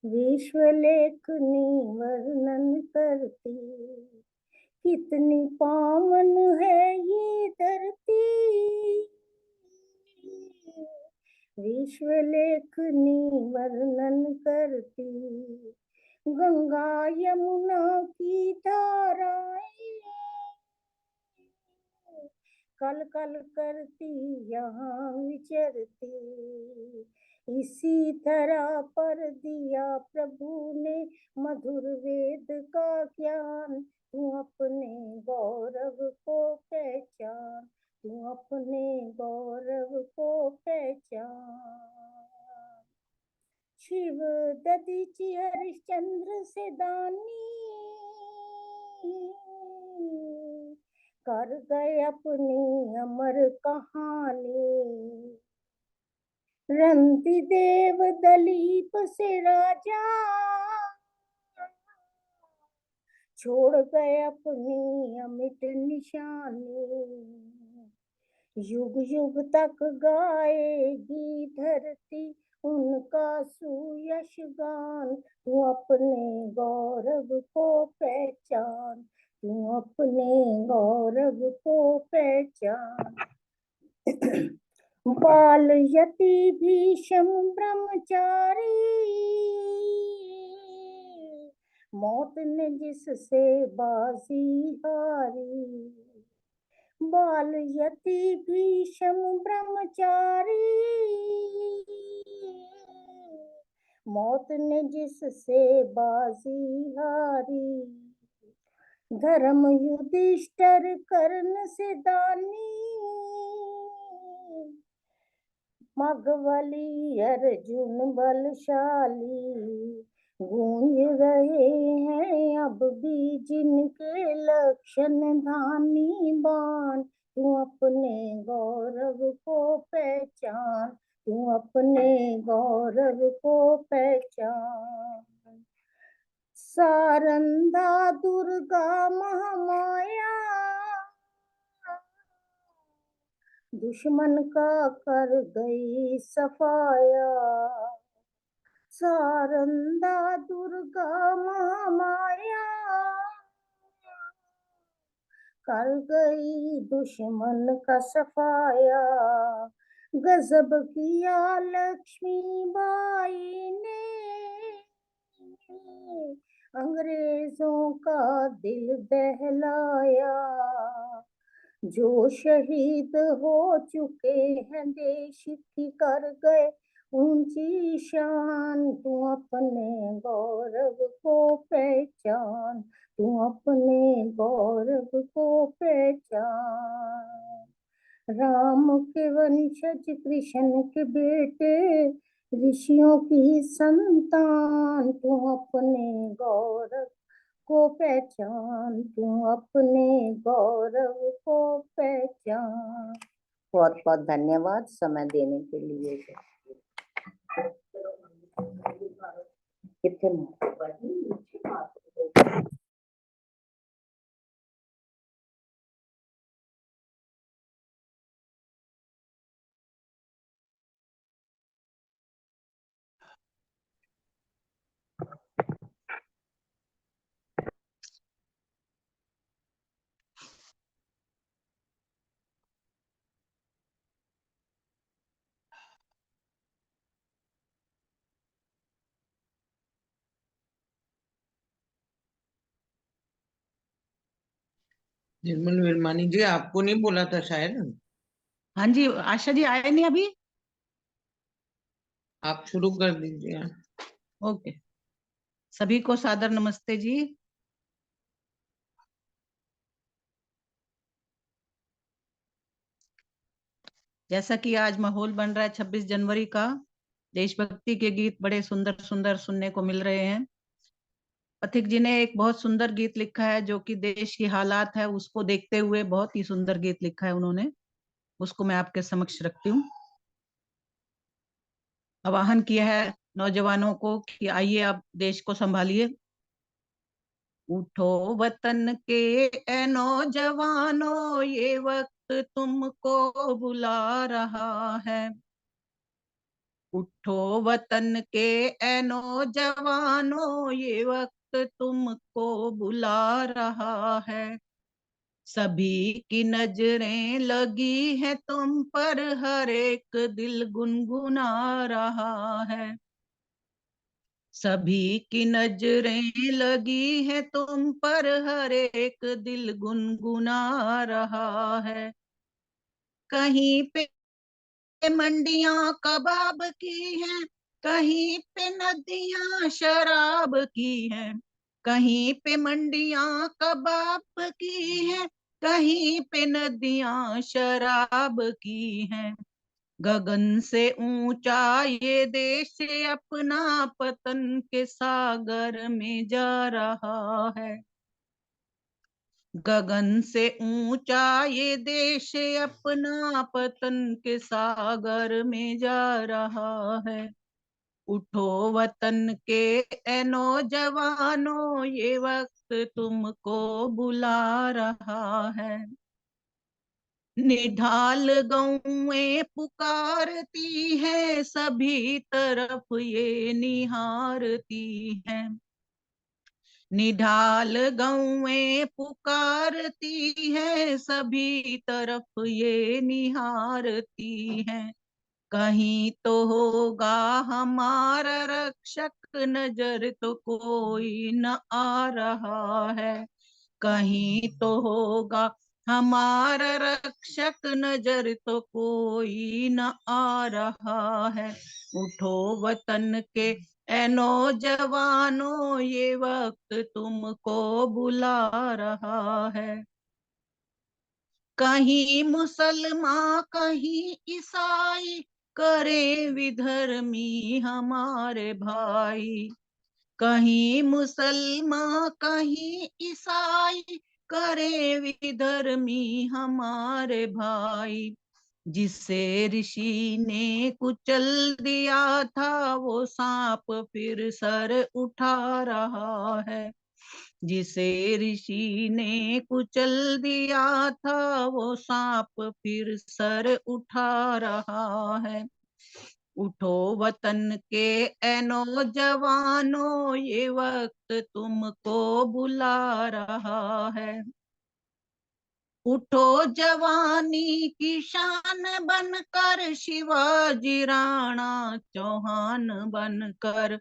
विश्व लेखनी वर्णन करती। कितनी पावन है ये धरती, विश्व लेखनी वर्णन करती। गंगा यमुना की धाराएं कल कल करती यहाँ विचरती। इसी तरह पर दिया प्रभु ने मधुर वेद का ज्ञान, तू अपने गौरव को पहचान, तू अपने गौरव को पहचान। शिव दधीचि हरिश्चंद्र से दानी, कर गए अपनी अमर कहानी। रंति देव दलीप से राजा, छोड़ गए अपनी अमिट निशानी। युग युग तक गाएगी धरती उनका सुयश गान, तू अपने गौरव को पहचान, तू अपने गौरव को पहचान। बाल यति भीषम ब्रह्मचारी, मौत ने जिससे बाजी हारी। बाल यति भीषम ब्रह्मचारी, मौत ने जिससे बाजी हारी। धर्म युधिष्ठिर कर्ण से दानी, मगवली अर्जुन बलशाली। गूंज रहे हैं अब भी जिनके लक्षण धानी बाण, तू अपने गौरव को पहचान, तू अपने गौरव को पहचान। सारंधा दुर्गा महामाया, दुश्मन का कर गई सफाया। सारंधा दुर्गा महामाया, कर गई दुश्मन का सफाया, गजब किया लक्ष्मीबाई ने, अंग्रेजों का दिल बहलाया। जो शहीद हो चुके हैं देश की, कर गए ऊंची शान, तू अपने गौरव को पहचान, तू अपने गौरव को पहचान। राम के वंशज कृष्ण के बेटे, ऋषियों की संतान, तू अपने गौरव को पहचान, तू अपने गौरव को पहचान। बहुत बहुत धन्यवाद समय देने के लिए। निर्मल विरमानी जी, आपको नहीं बोला था शायद? हाँ जी, आशा जी आए नहीं अभी? आप शुरू कर दीजिए। ओके, सभी को सादर नमस्ते जी। जैसा कि आज माहौल बन रहा है 26 जनवरी का, देशभक्ति के गीत बड़े सुंदर सुंदर सुनने को मिल रहे हैं। पथिक जी ने एक बहुत सुंदर गीत लिखा है, जो कि देश की हालात है उसको देखते हुए बहुत ही सुंदर गीत लिखा है उन्होंने, उसको मैं आपके समक्ष रखती हूँ। आह्वान किया है नौजवानों को कि आइए आप देश को संभालिए। उठो वतन के ए नौजवानों, ये वक्त तुमको बुला रहा है। उठो वतन के ए नौजवानों, ये वक्त तुमको बुला रहा है। सभी की नजरें लगी है तुम पर, हर एक दिल गुनगुना रहा है। सभी की नजरें लगी है तुम पर, हर एक दिल गुनगुना रहा है। कहीं पे मंडियां कबाब की हैं, कहीं पे नदियां शराब की हैं। कहीं पे मंडियां कबाब की हैं, कहीं पे नदियां शराब की हैं। गगन से ऊंचा ये देश अपना पतन के सागर में जा रहा है। गगन से ऊंचा ये देश अपना पतन के सागर में जा रहा है। उठो वतन के ए नौजवानों, ये वक्त तुमको बुला रहा है। निढाल गौएं पुकारती है, सभी तरफ ये निहारती है। निढाल गौएं पुकारती है, सभी तरफ ये निहारती है। कहीं तो होगा हमारा रक्षक, नजर तो कोई न आ रहा है। कहीं तो होगा हमारा रक्षक, नजर तो कोई न आ रहा है। उठो वतन के ए नौजवानों, ये वक्त तुमको बुला रहा है। कहीं मुसलमान कहीं ईसाई, करे विधर्मी हमारे भाई। कहीं मुसलमान कहीं ईसाई, करे विधर्मी हमारे भाई। जिसे ऋषि ने कुचल दिया था, वो सांप फिर सर उठा रहा है। जिसे ऋषि ने कुचल दिया था, वो सांप फिर सर उठा रहा है। उठो वतन के ए नौजवानों, ये वक्त तुमको बुला रहा है। उठो जवानी की शान बनकर, शिवाजी राणा चौहान बनकर।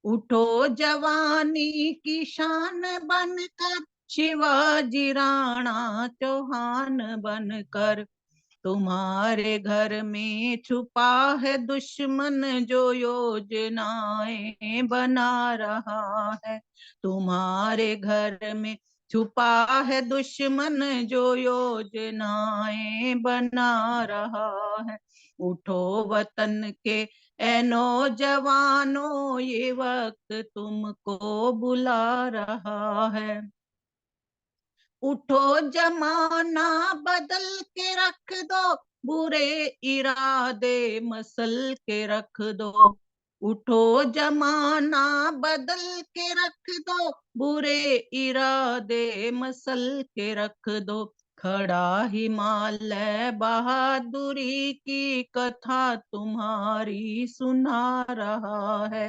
उठो जवानी की शान बनकर, शिवाजी राणा चौहान बनकर। तुम्हारे घर में छुपा है दुश्मन, जो योजनाएं बना रहा है। तुम्हारे घर में छुपा है दुश्मन, जो योजनाएं बना रहा है। उठो वतन के ए नौजवानों, ये वक्त तुमको बुला रहा है। उठो जमाना बदल के रख दो, बुरे इरादे मसल के रख दो। उठो जमाना बदल के रख दो, बुरे इरादे मसल के रख दो। खड़ा हिमालय बहादुरी की कथा तुम्हारी सुना रहा है।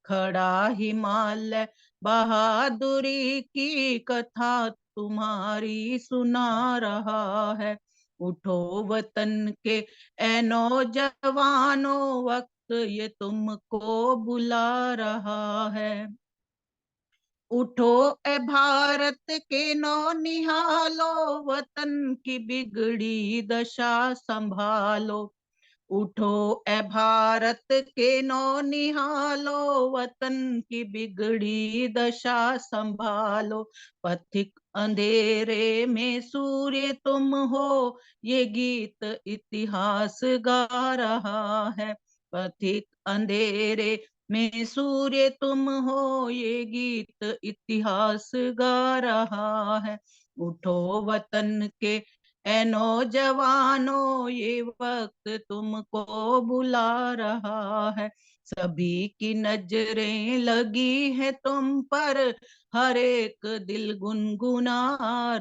खड़ा हिमालय बहादुरी की कथा तुम्हारी सुना रहा है। उठो वतन के ए नौजवानों, वक्त ये तुमको बुला रहा है। उठो ए भारत के नौनिहालो, वतन की बिगड़ी दशा संभालो। उठो ए भारत के नौनिहालो, वतन की बिगड़ी दशा संभालो। पथिक अंधेरे में सूर्य तुम हो, ये गीत इतिहास गा रहा है। पथिक अंधेरे में सूर्य तुम हो, ये गीत इतिहास गा रहा है। उठो वतन के ए नौजवानों, ये वक्त तुमको बुला रहा है। सभी की नजरें लगी है तुम पर, हर एक दिल गुनगुना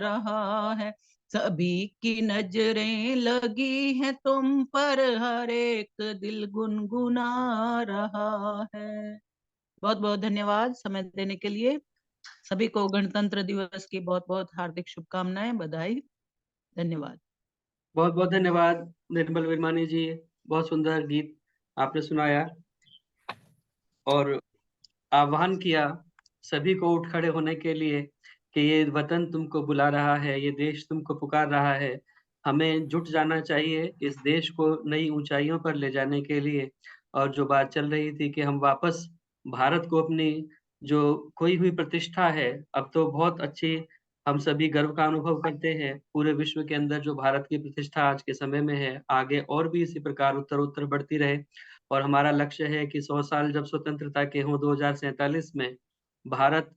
रहा है। सभी की नजरें लगी है तुम पर, हर एक दिल गुनगुना रहा है। बहुत बहुत धन्यवाद समय देने के लिए। सभी को गणतंत्र दिवस की बहुत बहुत हार्दिक शुभकामनाएं, बधाई। धन्यवाद। बहुत बहुत धन्यवाद निर्मल विरमानी जी, बहुत सुंदर गीत आपने सुनाया और आह्वान किया सभी को उठ खड़े होने के लिए कि ये वतन तुमको बुला रहा है, ये देश तुमको पुकार रहा है। हमें जुट जाना चाहिए इस देश को नई ऊंचाइयों पर ले जाने के लिए। और जो बात चल रही थी कि हम वापस भारत को अपनी जो खोई हुई प्रतिष्ठा है, अब तो बहुत अच्छी हम सभी गर्व का अनुभव करते हैं पूरे विश्व के अंदर जो भारत की प्रतिष्ठा आज के समय में है, आगे और भी इसी प्रकार उत्तर उत्तर बढ़ती रहे। और हमारा लक्ष्य है कि 100 साल जब स्वतंत्रता के हों 2047 में भारत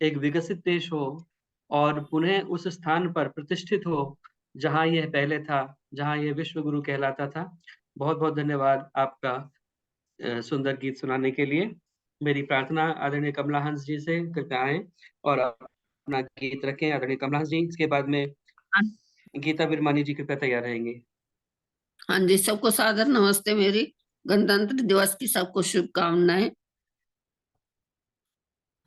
एक विकसित देश हो और पुनः उस स्थान पर प्रतिष्ठित हो जहां यह पहले था, जहां यह विश्व गुरु कहलाता था। बहुत बहुत धन्यवाद आपका सुंदर गीत सुनाने के लिए। मेरी प्रार्थना आदरणीय कमला हंस जी से, कृपया आएं और अपना गीत रखें। आदरणीय कमला हंस जी, इसके बाद में गीता बिरमानी जी कृपया तैयार रहेंगे। हाँ जी, सबको सादर नमस्ते मेरी। गणतंत्र दिवस की सबको शुभकामनाएं।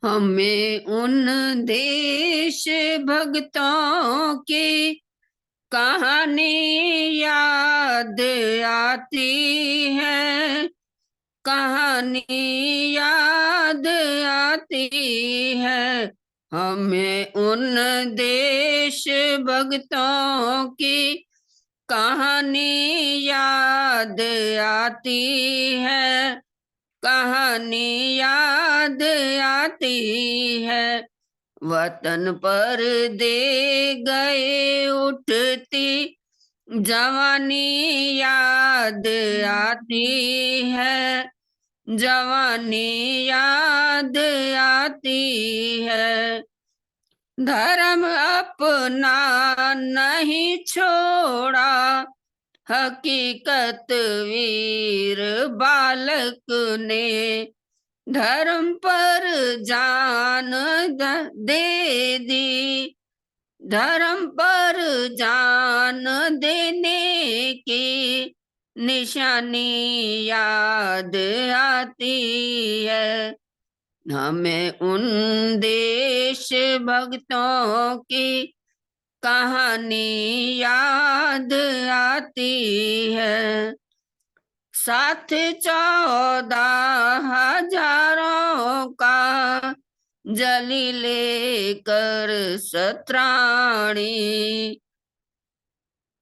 हमें उन देश भक्तों की कहानी याद आती है, कहानी याद आती है। हमें उन देश भक्तों की कहानी याद आती है, कहानी याद आती है। वतन पर दे गए उठती जवानी याद आती है, जवानी याद आती है। धर्म अपना नहीं छोड़ा, हकीकत वीर बालक ने धर्म पर जान दे दी, धर्म पर जान देने की निशानी याद आती है। हमें उन देश भक्तों की कहानी याद आती है। साथ 14,000 का जली लेकर सत्राणी,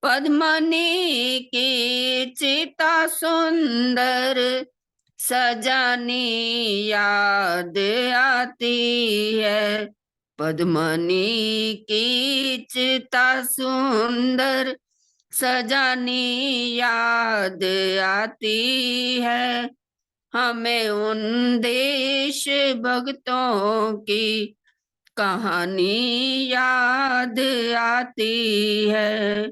पद्मनी की चिता सुंदर सजानी याद आती है। पद्मनी की चिता सुंदर सजानी याद आती है। हमें उन देश भक्तों की कहानी याद आती है।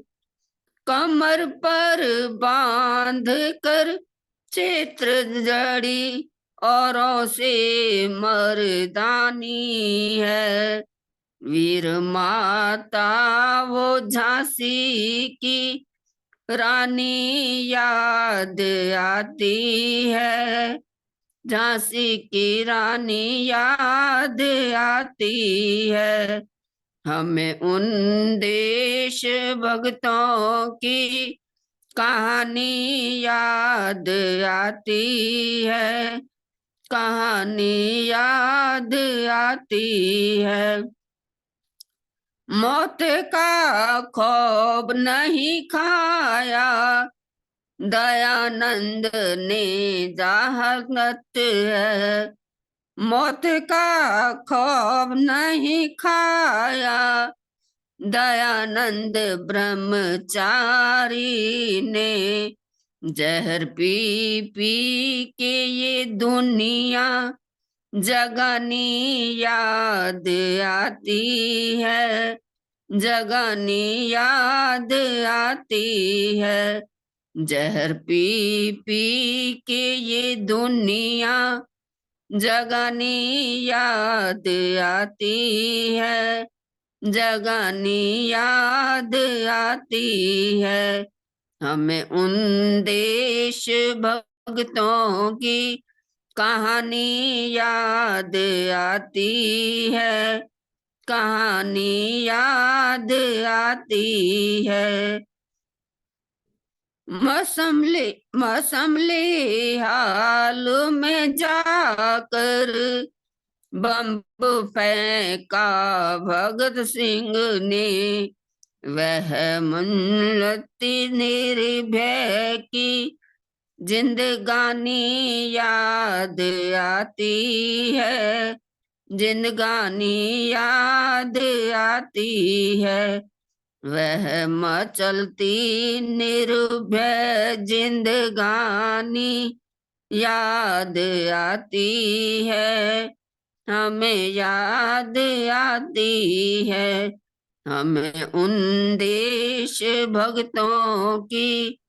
कमर पर बांध कर चित्र जड़ी औरों से मर्दानी है। वीर माता वो झांसी की रानी याद आती है। झांसी की रानी याद आती है। हमें उन देश भक्तों की कहानी याद आती है। कहानी याद आती है। मौत का खौफ नहीं खाया दयानंद ने जहागत है। मौत का खौफ नहीं खाया दयानंद ब्रह्मचारी ने। जहर पी पी के ये दुनिया जगानी याद आती है। जगानी याद आती है। जहर पी पी के ये दुनिया जगानी याद आती है। जगानी याद आती है। हमें उन देश भक्तों की कहानी याद आती है। कहानी याद आती है। मसमले हाल में जाकर बम्ब फेंका भगत सिंह ने। वह मुल्लती निर्भय की जिंदगानी याद आती है। जिंदगानी याद आती है। वह मचलती निर्भय जिंदगानी याद आती है। हमें याद आती है। हमें उन देश भक्तों की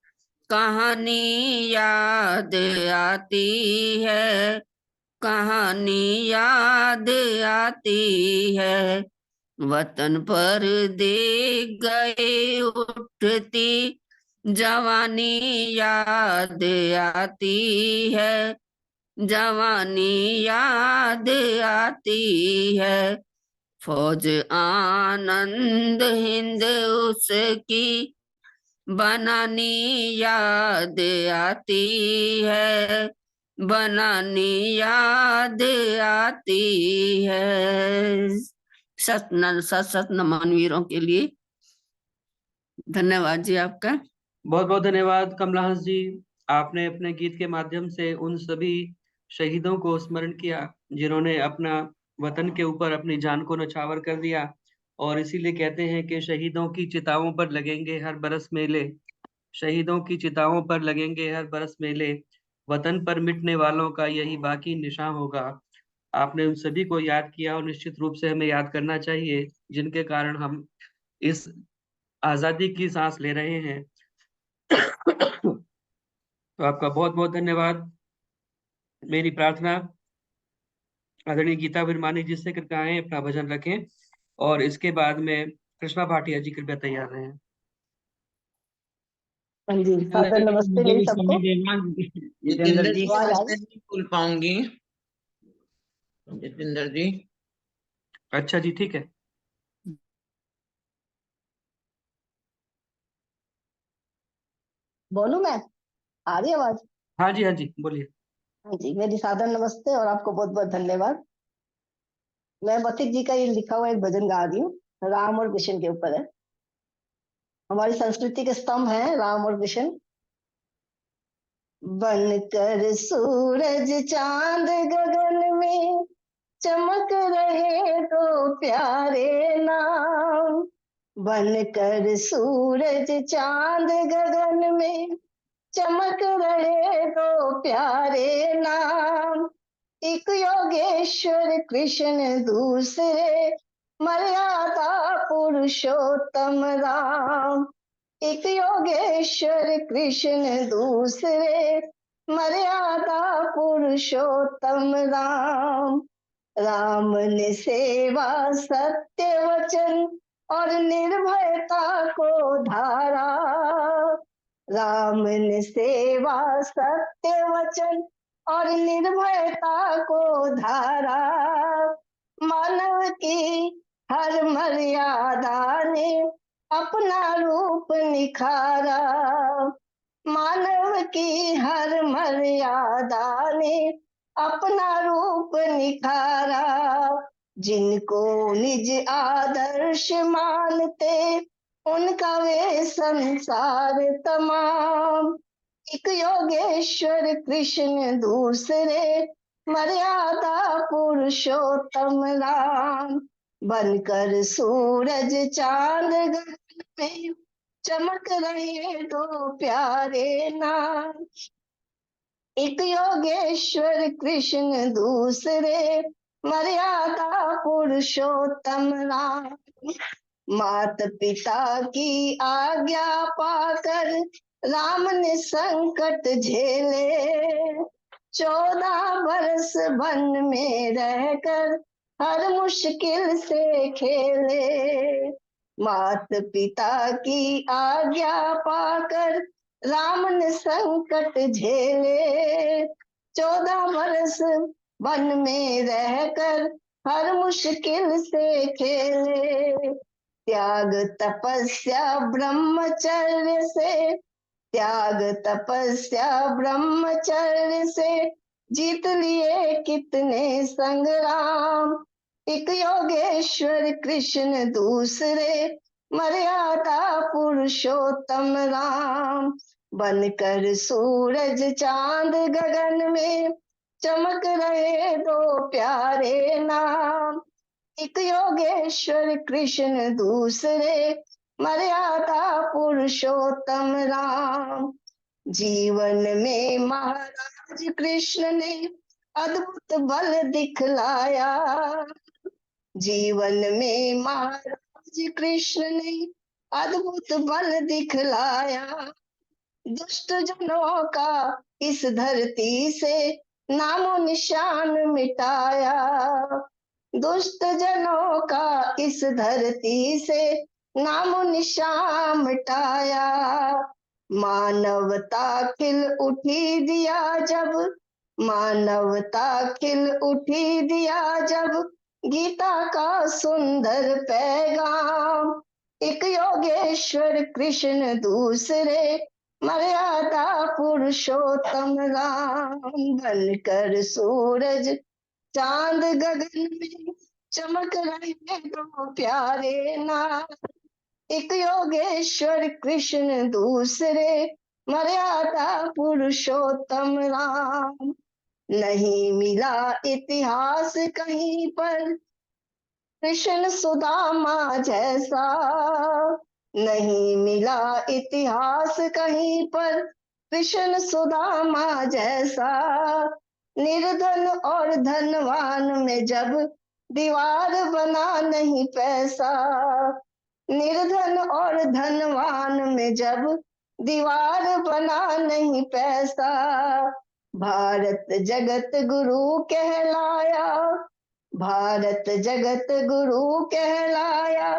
कहानी याद आती है। कहानी याद आती है। वतन पर दे गए उठती जवानी याद आती है। जवानी याद आती है। फौज आनंद हिंद उसकी बनानी याद आती है। बनानी याद आती है। सत नमन वीरों के लिए। धन्यवाद जी आपका। बहुत बहुत धन्यवाद कमलाहंस जी। आपने अपने गीत के माध्यम से उन सभी शहीदों को स्मरण किया जिन्होंने अपना वतन के ऊपर अपनी जान को न्यौछावर कर दिया। और इसीलिए कहते हैं कि शहीदों की चिताओं पर लगेंगे हर बरस मेले। शहीदों की चिताओं पर लगेंगे हर बरस मेले। वतन पर मिटने वालों का यही बाकी निशान होगा। आपने उन सभी को याद किया और निश्चित रूप से हमें याद करना चाहिए जिनके कारण हम इस आजादी की सांस ले रहे हैं। तो आपका बहुत बहुत धन्यवाद। मेरी प्रार्थना आदरणीय गीता विरमानी जी से कृपया आए अपना भजन रखें और इसके बाद में कृष्णा भाटिया जी कृपया तैयार रहें। हाँ जी फादर नमस्ते मुझे मेरी भी सबको। समय देना। जितेंद्र जी आवाज मैं आई? नहीं बोल पाऊंगी। जितेंद्र जी अच्छा जी ठीक है। बोलूं मैं? आ रही आवाज? हाँ जी, बोलिए। हाँ जी, मेरी सादर नमस्ते और आपको बहुत बहुत धन्यवाद। मैं बतिक जी का ये लिखा हुआ एक भजन गा रही हूँ, राम और कृष्ण के ऊपर है। हमारी संस्कृति के स्तंभ है राम और कृष्ण। बनकर सूरज चांद गगन में चमक रहे तो प्यारे नाम। बनकर सूरज चांद गगन में चमक रहे तो प्यारे नाम। एक योगेश्वर कृष्ण दूसरे मर्यादा पुरुषोत्तम राम। एक योगेश्वर कृष्ण दूसरे मर्यादा पुरुषोत्तम राम। राम ने सेवा सत्य वचन और निर्भयता को धारा। राम ने सेवा सत्य वचन और निर्भयता को धारा। मानव की हर मर्यादा ने अपना रूप निखारा। मानव की हर मर्यादा ने अपना रूप निखारा। जिनको निज आदर्श मानते उनका वे संसार तमाम। एक योगेश्वर कृष्ण दूसरे मर्यादा पुरुषोत्तम राम। बनकर सूरज चांद गगन में चमक रहे दो प्यारे नाम। एक योगेश्वर कृष्ण दूसरे मर्यादा पुरुषोत्तम राम। मात पिता की आज्ञा पाकर राम ने संकट झेले। 14 बरस वन में रहकर हर मुश्किल से खेले। मात पिता की आज्ञा पाकर राम ने संकट झेले। 14 बरस वन में रहकर हर मुश्किल से खेले। त्याग तपस्या ब्रह्मचर्य से त्याग तपस्या ब्रह्मचर्य से जीत लिए कितने संग्राम। एक योगेश्वर कृष्ण दूसरे मर्यादा पुरुषोत्तम राम। बनकर सूरज चांद गगन में चमक रहे दो प्यारे नाम। एक योगेश्वर कृष्ण दूसरे मर्यादा पुरुषोत्तम राम। जीवन में महाराज कृष्ण ने अद्भुत बल दिखलाया। जीवन में महाराज कृष्ण ने अद्भुत बल दिखलाया। दुष्ट जनों का इस धरती से नामो निशान मिटाया। दुष्ट जनों का इस धरती से नामो निशान मिटाया। मानवता खिल उठी दिया जब मानवता खिल उठी दिया जब गीता का सुंदर पैगाम। एक योगेश्वर कृष्ण दूसरे मर्यादा पुरुषोत्तम राम। बनकर सूरज चांद गगन में चमक रहे दो प्यारे नाम। एक योगेश्वर कृष्ण दूसरे मर्यादा पुरुषोत्तम राम। नहीं मिला इतिहास कहीं पर कृष्ण सुदामा जैसा। नहीं मिला इतिहास कहीं पर कृष्ण सुदामा जैसा। निर्धन और धनवान में जब दीवार बना नहीं पैसा। निर्धन और धनवान में जब दीवार बना नहीं पैसा। भारत जगत गुरु कहलाया। भारत जगत गुरु कहलाया।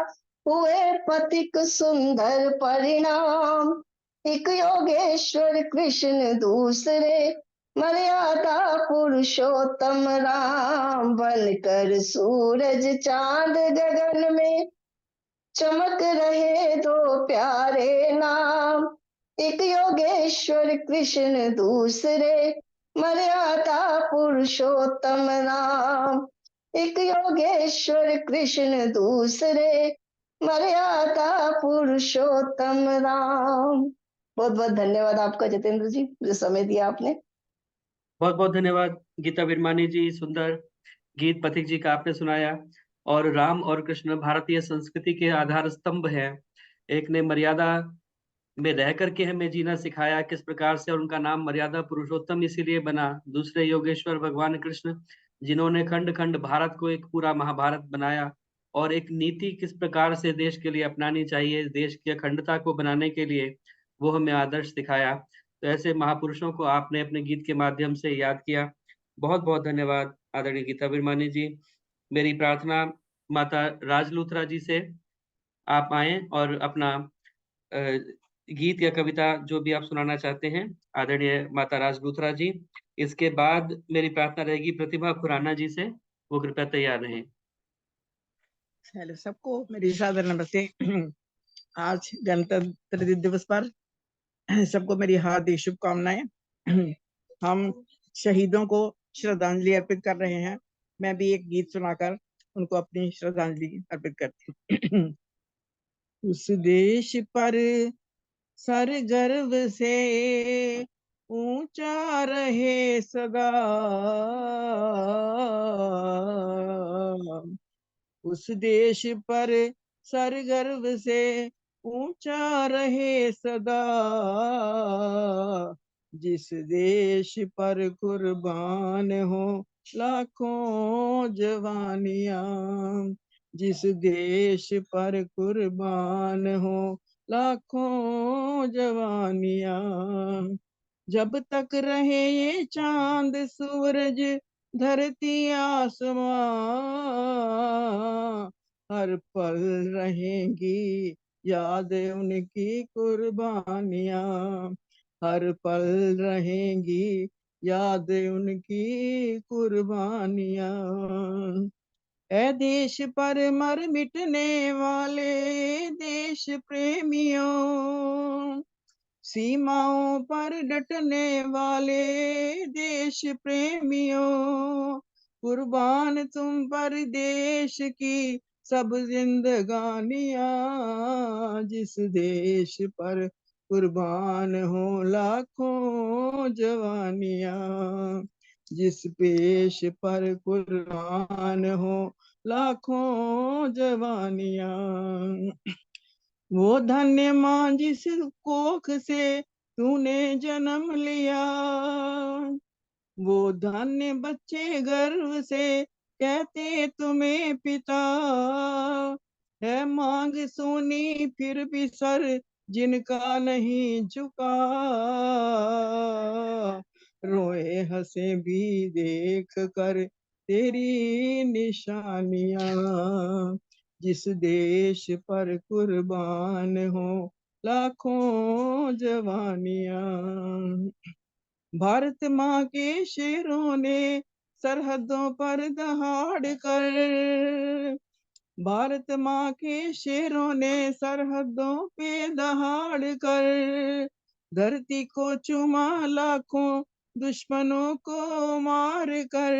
हुए पथिक सुंदर परिणाम। एक योगेश्वर कृष्ण दूसरे मर्यादा पुरुषोत्तम राम। बनकर सूरज चांद गगन में चमक रहे दो प्यारे नाम। एक योगेश्वर कृष्ण दूसरे, मर्यादा पुरुषोत्तम राम। एक योगेश्वर कृष्ण दूसरे, मर्यादा पुरुषोत्तम राम। बहुत बहुत धन्यवाद आपका जितेंद्र जी, मुझे समय दिया आपने। बहुत बहुत धन्यवाद गीता विरमानी जी, सुंदर गीत पथिक जी का आपने सुनाया। और राम और कृष्ण भारतीय संस्कृति के आधार स्तंभ हैं। एक ने मर्यादा में रह करके हमें जीना सिखाया किस प्रकार से, और उनका नाम मर्यादा पुरुषोत्तम इसीलिए बना। दूसरे योगेश्वर भगवान कृष्ण, जिन्होंने खंड खंड भारत को एक पूरा महाभारत बनाया, और एक नीति किस प्रकार से देश के लिए अपनानी चाहिए, देश की अखंडता को बनाने के लिए, वो हमें आदर्श दिखाया। तो ऐसे महापुरुषों को आपने अपने गीत के माध्यम से याद किया। बहुत बहुत धन्यवाद आदरणीय गीता विरमानी जी। मेरी प्रार्थना माता राजलूथरा जी से आप आए और अपना गीत या कविता जो भी आप सुनाना चाहते हैं, आदरणीय माता राजलूथरा जी। इसके बाद मेरी प्रार्थना रहेगी प्रतिभा खुराना जी से, वो कृपया तैयार रहें। हेलो सबको, मेरी सादर नमस्ते। आज गणतंत्र दिवस पर सबको मेरी हार्दिक शुभकामनाएं। हम शहीदों को श्रद्धांजलि अर्पित कर रहे हैं। मैं भी एक गीत सुनाकर उनको अपनी श्रद्धांजलि अर्पित करती हूँ। उस देश पर सर गर्व से ऊंचा रहे सदा, उस देश पर सर गर्व से ऊंचा रहे सदा, जिस देश पर कुर्बान हो लाखों जवानियां, जिस देश पर कुर्बान हो लाखों जवानियां। जब तक रहे ये चांद सूरज धरती आसमां, हर पल रहेंगी याद उनकी कुर्बानियां, हर पल रहेंगी याद उनकी कुर्बानियां। ए देश पर मर मिटने वाले देश प्रेमियों, सीमाओं पर डटने वाले देश प्रेमियों, कुर्बान तुम पर देश की सब जिंदगानियां, जिस देश पर कुर्बान हो लाखों जवानियां, जिस पेश पर कुर्बान हो लाखों जवानियां। वो धन्य मां जिस कोख से तूने जन्म लिया, वो धन्य बच्चे गर्व से कहते तुम्हें पिता, है मांग सोनी फिर भी सर जिनका नहीं झुका, रोए हंसे भी देख कर तेरी निशानियां, जिस देश पर कुर्बान हो लाखों जवानियां। भारत माँ के शेरों ने सरहदों पर दहाड़ कर, भारत माँ के शेरों ने सरहदों पे दहाड़ कर, धरती को चुमा लाखों दुश्मनों को मार कर,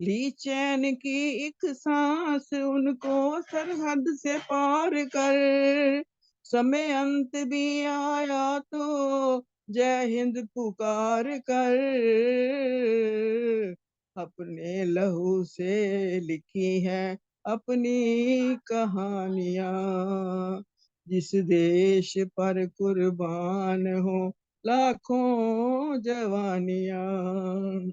ली चैन की एक सांस उनको सरहद से पार कर, समय अंत भी आया तो जय हिंद पुकार कर, अपने लहू से लिखी है अपनी कहानियां, जिस देश पर कुर्बान हो लाखों जवानियां।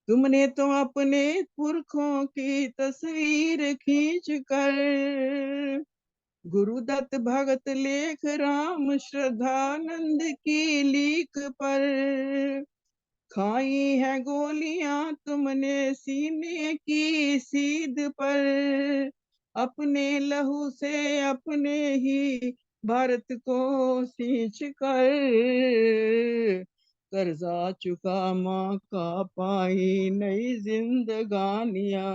तुमने तो अपने पुरखों की तस्वीर खींच कर, गुरुदत्त भगत लेख राम श्रद्धानंद की लीक पर, खाई है गोलियां तुमने सीने की सीध पर, अपने लहू से अपने ही भारत को सींच कर, कर्जा चुका माँ का पाई नई जिंदगानियां,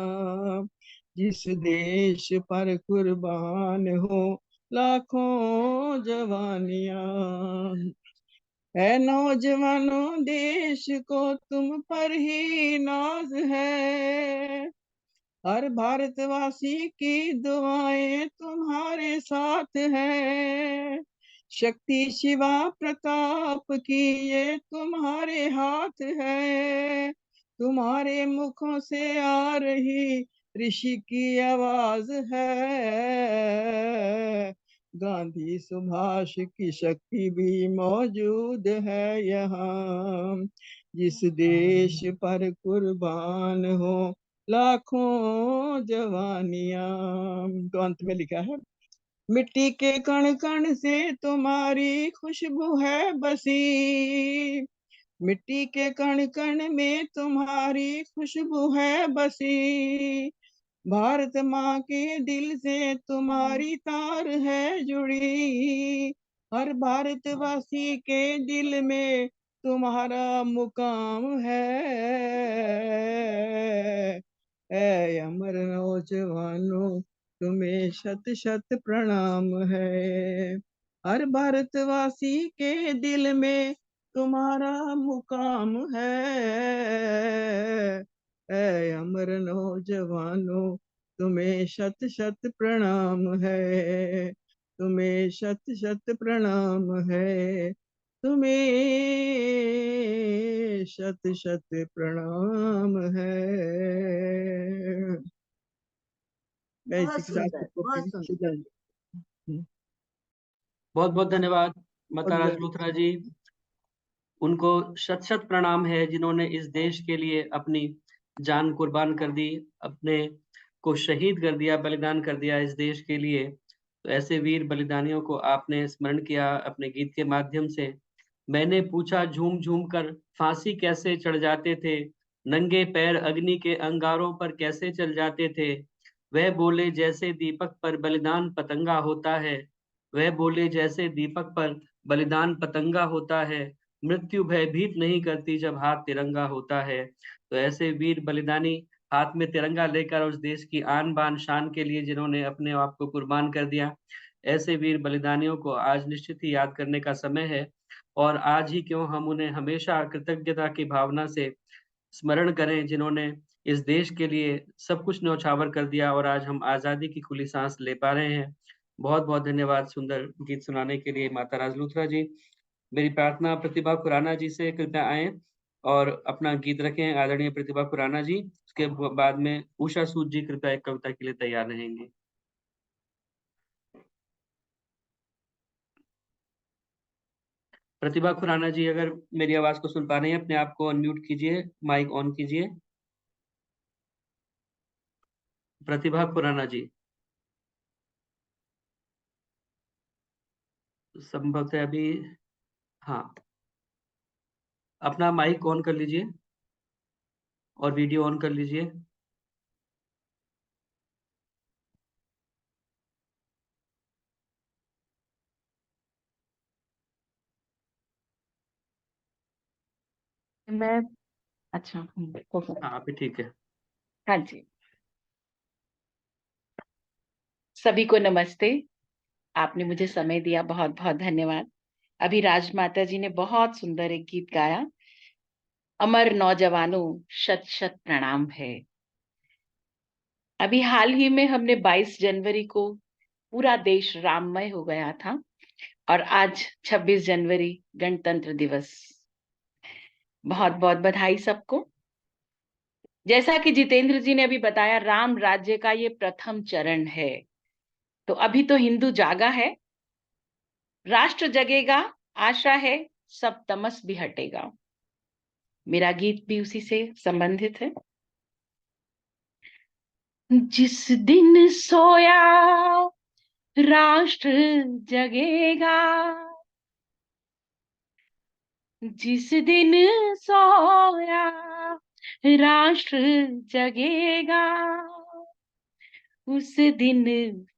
जिस देश पर कुर्बान हो लाखों जवानियां। है नौजवानों देश को तुम पर ही नाज है, हर भारतवासी की दुआएं तुम्हारे साथ है। शक्ति शिवा प्रताप की ये तुम्हारे हाथ है, तुम्हारे मुखों से आ रही ऋषि की आवाज है। गांधी सुभाष की शक्ति भी मौजूद है यहाँ, जिस देश पर कुर्बान हो लाखों जवानियां। तो अंत में लिखा है, मिट्टी के कण कण से तुम्हारी खुशबू है बसी, मिट्टी के कण कण में तुम्हारी खुशबू है बसी। भारत माँ के दिल से तुम्हारी तार है जुड़ी, हर भारतवासी के दिल में तुम्हारा मुकाम है। अमर नौजवानों तुम्हें शत शत प्रणाम है, हर भारतवासी के दिल में तुम्हारा मुकाम है। अमर नौजवानों तुम्हें शत शत प्रणाम है, तुम्हें शत शत प्रणाम है, तुम्हें शत शत प्रणाम है। जय बहुत श्री कृष्ण। सुंदर, बहुत सुंदर। शुक्रिया। बहुत बहुत धन्यवाद माता बहुत राजलूथरा जी। उनको शत शत प्रणाम है जिन्होंने इस देश के लिए अपनी जान कुर्बान कर दी, अपने को शहीद कर दिया, बलिदान कर दिया इस देश के लिए। तो ऐसे वीर बलिदानियों को आपने स्मरण किया अपने गीत के माध्यम से। मैंने पूछा झूम झूम कर फांसी कैसे चढ़ जाते थे, नंगे पैर अग्नि के अंगारों पर कैसे चल जाते थे। वह बोले जैसे दीपक पर बलिदान पतंगा होता है, वह बोले जैसे दीपक पर बलिदान पतंगा होता है। मृत्यु भयभीत नहीं करती जब हाथ तिरंगा होता है। तो ऐसे वीर बलिदानी हाथ में तिरंगा लेकर उस देश की आन बान शान के लिए जिन्होंने अपने आप को कुर्बान कर दिया, ऐसे वीर बलिदानियों को आज निश्चित ही याद करने का समय है। और आज ही क्यों, हम उन्हें हमेशा कृतज्ञता की भावना से स्मरण करें जिन्होंने इस देश के लिए सब कुछ न्यौछावर कर दिया और आज हम आजादी की खुली सांस ले पा रहे हैं। बहुत बहुत धन्यवाद सुंदर गीत सुनाने के लिए माता राजलूथरा जी। मेरी प्रार्थना प्रतिभा खुराना जी से कृपया आए और अपना गीत रखें, आदरणीय प्रतिभा खुराना जी। उसके बाद में उषा सूद जी कृपया एक कविता के लिए तैयार रहेंगे। प्रतिभा खुराना जी अगर मेरी आवाज को सुन पा रहे हैं, अपने आप को अनम्यूट कीजिए, माइक ऑन कीजिए। प्रतिभा खुराना जी संभवतः अभी, हाँ, अपना माइक ऑन कर लीजिए और वीडियो ऑन कर लीजिए। मैं अच्छा हाँ अभी ठीक है। हाँ जी, सभी को नमस्ते। आपने मुझे समय दिया, बहुत बहुत धन्यवाद। अभी राजमाता जी ने बहुत सुंदर एक गीत गाया, अमर नौजवानों शत शत प्रणाम है। अभी हाल ही में हमने 22 जनवरी को पूरा देश राममय हो गया था और आज 26 जनवरी गणतंत्र दिवस। बहुत बहुत बधाई सबको। जैसा कि जितेंद्र जी ने अभी बताया, राम राज्य का ये प्रथम चरण है। तो अभी तो हिंदू जागा है, राष्ट्र जगेगा, आशा है सब तमस भी हटेगा। मेरा गीत भी उसी से संबंधित है। जिस दिन सोया राष्ट्र जगेगा, जिस दिन सोया राष्ट्र जगेगा, उस दिन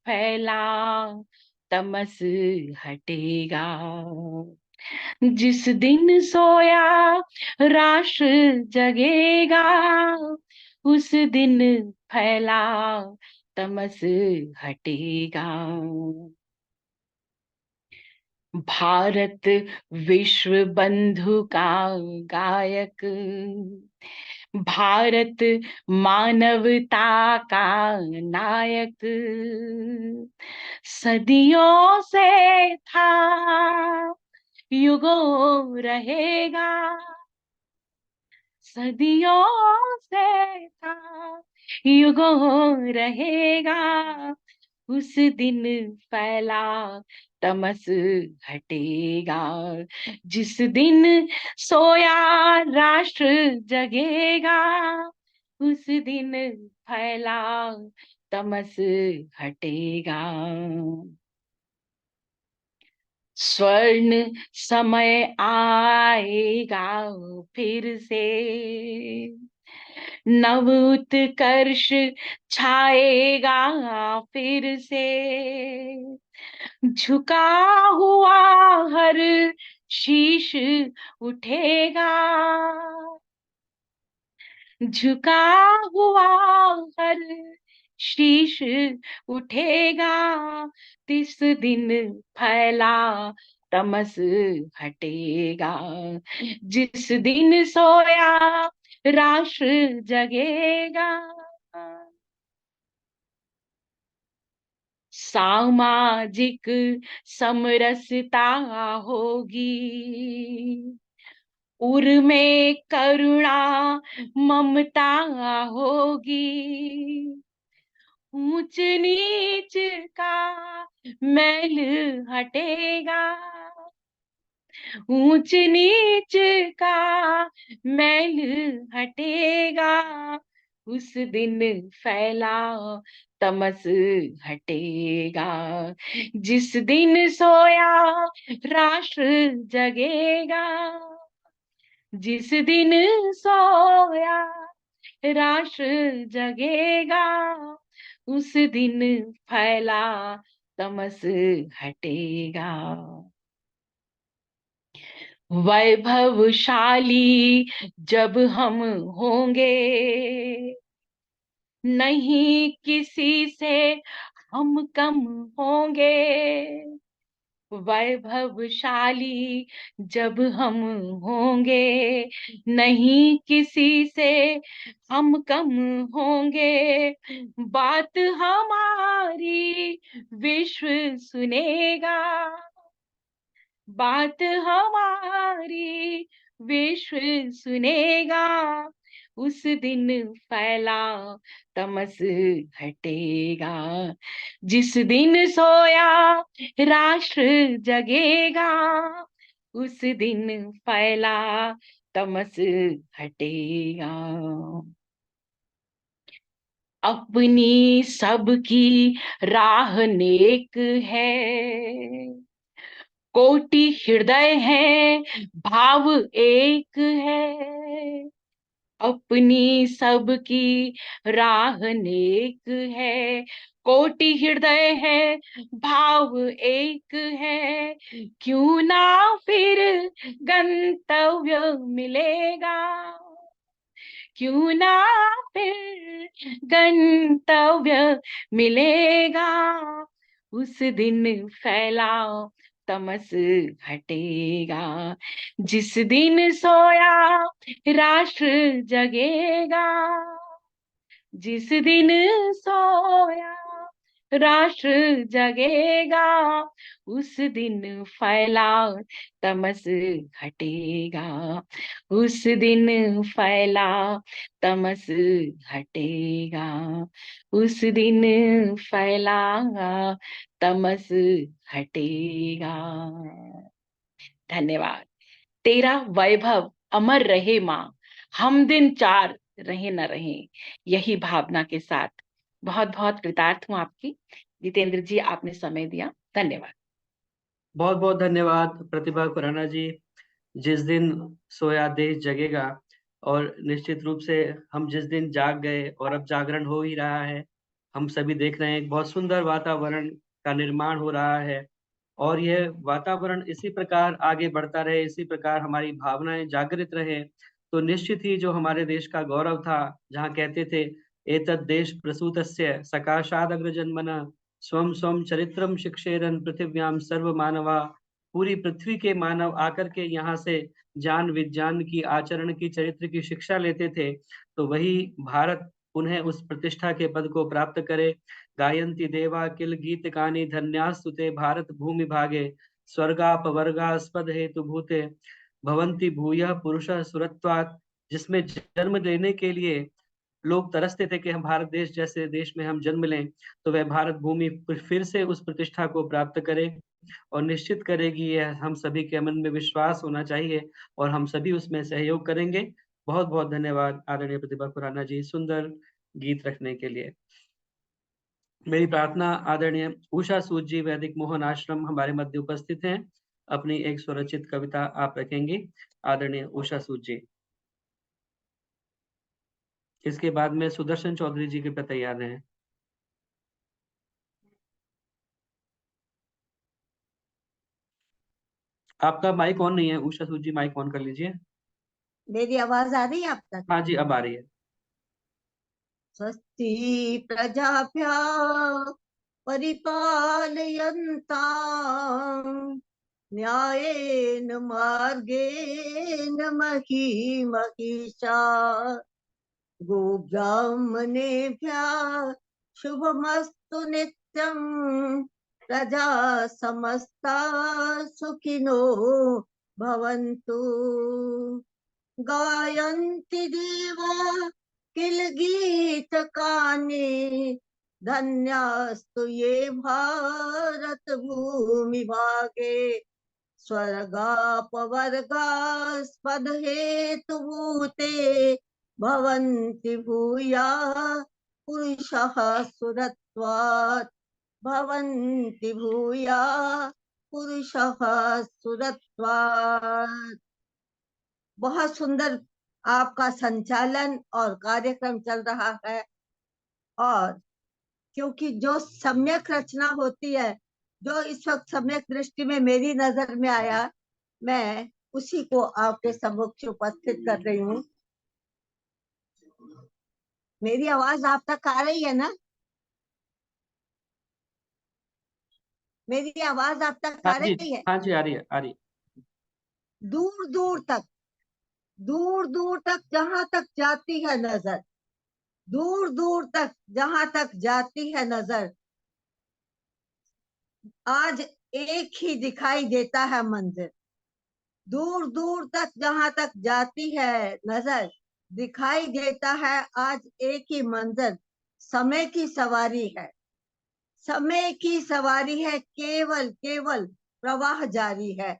फैला तमस हटेगा। जिस दिन सोया राष्ट्र जगेगा, उस दिन फैला तमस हटेगा। भारत विश्व बंधु का गायक, भारत मानवता का नायक, सदियों से था युगों रहेगा, सदियों से था युगों रहेगा, उस दिन फैला तमस हटेगा, जिस दिन सोया राष्ट्र जगेगा, उस दिन फैला तमस हटेगा। स्वर्ण समय आएगा फिर से, नव उत्कर्ष छाएगा फिर से, झुका हुआ हर शीश उठेगा, झुका हुआ हर शीश उठेगा, तिस दिन फैला तमस हटेगा, जिस दिन सोया राष्ट्र जगेगा। सामाजिक समरसता होगी, उर्मे करुणा ममता होगी, ऊंच नीच का मैल हटेगा, ऊंच नीच का मैल हटेगा, उस दिन फैला तमस हटेगा, जिस दिन सोया राष्ट्र जगेगा, जिस दिन सोया राष्ट्र जगेगा, उस दिन फैला तमस हटेगा। वैभवशाली जब हम होंगे, नहीं किसी से हम कम होंगे, वैभवशाली जब हम होंगे, नहीं किसी से हम कम होंगे, बात हमारी विश्व सुनेगा, बात हमारी विश्व सुनेगा, उस दिन फैला तमस हटेगा, जिस दिन सोया राष्ट्र जगेगा, उस दिन फैला तमस हटेगा। अपनी सबकी राह नेक है, कोटि हृदय है भाव एक है, अपनी सबकी राह नेक है, कोटि हृदय है भाव एक है, क्यों ना फिर गंतव्य मिलेगा, क्यों ना फिर गंतव्य मिलेगा, उस दिन फैला तमस हटेगा, जिस दिन सोया राष्ट्र जगेगा, जिस दिन सोया राष्ट्र जगेगा, उस दिन फैला तमस हटेगा, उस दिन फैला तमस हटेगा, उस दिन फैला तमस हटेगा। धन्यवाद। तेरा वैभव अमर रहे माँ, हम दिन चार रहे न रहे, यही भावना के साथ बहुत बहुत कृतार्थ हूँ आपकी। जितेंद्र जी, आपने समय दिया, धन्यवाद। बहुत बहुत धन्यवाद प्रतिभा खुराना जी। जिस दिन सोया देश जगेगा, और निश्चित रूप से हम जिस दिन जाग गए और अब जागरण हो ही रहा है, हम सभी देख रहे हैं एक बहुत सुंदर वातावरण का निर्माण हो रहा है, और यह वातावरण इसी प्रकार आगे बढ़ता रहे, इसी प्रकार हमारी भावनाएं जागृत रहे, तो निश्चित ही जो हमारे देश का गौरव था, जहाँ कहते थे एतद् देश प्रसूतस्य सकाशादग्रजन्मनः स्वं स्वं चरित्रं शिक्षेरन् पृथिव्यां सर्वमानवा पूरी पृथ्वी के मानव आकर के यहाँ से ज्ञान विज्ञान की, आचरण की, चरित्र की शिक्षा लेते थे, तो वही भारत उन्हें उस प्रतिष्ठा के पद को प्राप्त करे। गायन्ति देवा किल गीतकानि धन्यास्तुते भारत भूमि भागे, स्वर्गापवर्गास्पद हेतु भूते भवन्ति भूयः पुरुषः सुरत्वात्। जिसमें जन्म लेने के लिए लोग तरसते थे कि हम भारत देश जैसे देश में हम जन्म लें, तो वह भारत भूमि फिर से उस प्रतिष्ठा को प्राप्त करे और निश्चित करेगी। यह हम सभी के मन में विश्वास होना चाहिए और हम सभी उसमें सहयोग करेंगे। बहुत बहुत धन्यवाद आदरणीय प्रतिभा खुराना जी, सुंदर गीत रखने के लिए। मेरी प्रार्थना आदरणीय उषा सूद जी, वैदिक मोहन आश्रम हमारे मध्य उपस्थित हैं, अपनी एक स्वरचित कविता आप रखेंगी। आदरणीय उषा सूद जी। इसके बाद में सुदर्शन चौधरी जी के पे तैयार हैं। आपका माइक ऑन नहीं है उषा सूद जी, माइक ऑन कर लीजिए। मेरी आवाज आ रही है आप तक? हाँ जी, अब आ रही है। स्वस्ति प्रजाभ्यां परिपालयन्तां न्यायेन मार्गेण महीं महिषाः। गोब्राह्मणेभ्यः शुभमस्तु नित्यं, प्रजा समस्ता सुखिनो भवन्तु। गायन्ति देवा किल गीतकानि, धन्यास्तु ये भारत भूमि भागे। स्वर्गापवर्गास्पद हेतु भूते भवन्ति भूयाः पुरुषः सुरत्वात्। भवन्ति भूयाः पुरुषः सुरत्वात्। बहुत सुंदर आपका संचालन और कार्यक्रम चल रहा है, और क्योंकि जो सम्यक रचना होती है, जो इस वक्त सम्यक दृष्टि में मेरी नजर में आया, मैं उसी को आपके समक्ष उपस्थित कर रही हूँ। मेरी आवाज आप तक आ रही है ना? मेरी आवाज आप तक आ रही है? हाँ जी, आ रही है, आ रही है। दूर दूर तक जहां तक जाती है नजर, दूर दूर तक जहां तक जाती है नजर, आज एक ही दिखाई देता है मंजर। दूर दूर तक जहां तक जाती है नजर, दिखाई देता है आज एक ही मंजर। समय की सवारी है, समय की सवारी है, केवल केवल प्रवाह जारी है,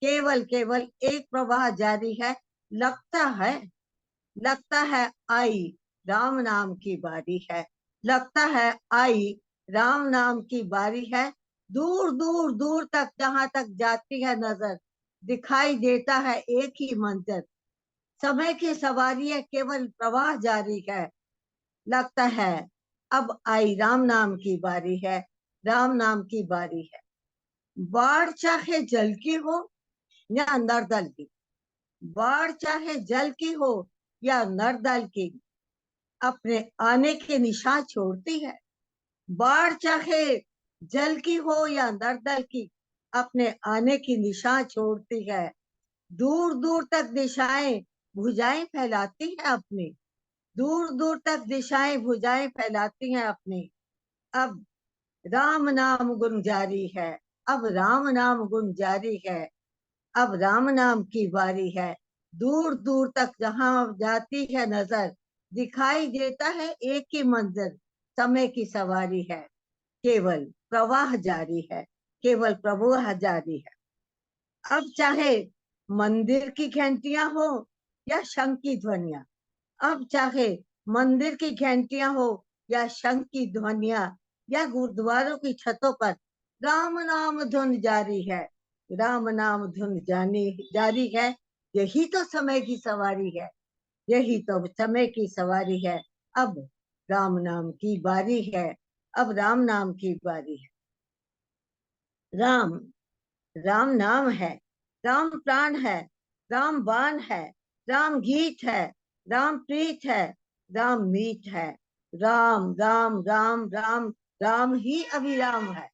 केवल केवल एक प्रवाह जारी है। लगता है आई राम नाम की बारी है, लगता है आई राम नाम की बारी है। दूर दूर दूर तक जहां तक जाती है नजर, दिखाई देता है एक ही मंजर। समय की सवारी है, केवल प्रवाह जारी है। लगता है अब आई राम नाम की बारी है, राम नाम की बारी है। बाढ़ चाहे जल की हो या नरदल की, बाढ़ चाहे जल की हो या नरदल की, अपने आने के निशान छोड़ती है। बाढ़ चाहे जल की हो या नरदल की, अपने आने की निशान छोड़ती है। दूर दूर तक दिशाएं भुजाएं फैलाती है अपनी, दूर दूर तक दिशाएं भुजाएं फैलाती हैं अपनी। अब राम नाम गुण जारी है, अब राम नाम गुण जारी है, अब राम नाम की बारी है। दूर दूर तक जहां जाती है नजर, दिखाई देता है एक ही मंजर। समय की सवारी है, केवल प्रवाह जारी है, केवल प्रवाह जारी है। अब चाहे मंदिर की घंटियां हो या शंख की ध्वनियां, अब चाहे मंदिर की घंटियां हो या शंख की ध्वनियां, या गुरुद्वारों की छतों पर राम नाम धुन जारी है, राम नाम धुन जारी है। यही तो समय की सवारी है, यही तो समय की सवारी है। अब राम नाम की बारी है, अब राम नाम की बारी है। राम राम नाम है, राम प्राण है, राम बाण है, राम गीत है, राम प्रीत है, राम मीत है। राम राम राम राम राम ही अभिराम है।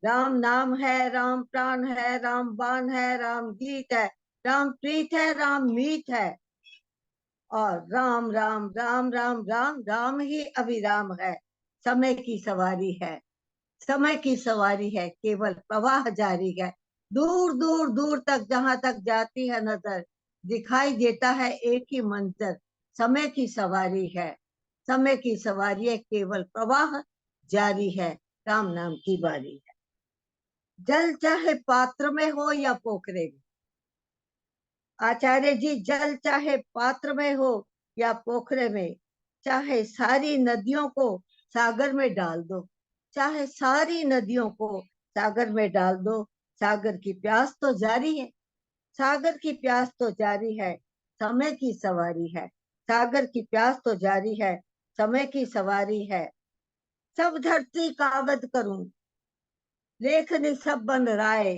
राम नाम है, राम प्राण है, राम बाण है, राम गीत है, राम प्रीत है, राम मीत है, और राम राम राम राम राम राम ही अभिराम है। समय की सवारी है, समय की सवारी है, केवल प्रवाह जारी है। दूर दूर दूर तक जहां तक जाती है नजर, दिखाई देता है एक ही मंजर। समय की सवारी है, समय की सवारी है, केवल प्रवाह जारी है, राम नाम की बारी है। जल चाहे पात्र में हो या पोखरे में, आचार्य जी, जल चाहे पात्र में हो या पोखरे में, चाहे सारी नदियों को सागर में डाल दो, चाहे सारी नदियों को सागर में डाल दो, सागर की प्यास तो जारी है, सागर की प्यास तो जारी है, समय की सवारी है, सागर की प्यास तो जारी है, समय की सवारी है। सब धरती कागज करूं, लेखनी सब बन राय,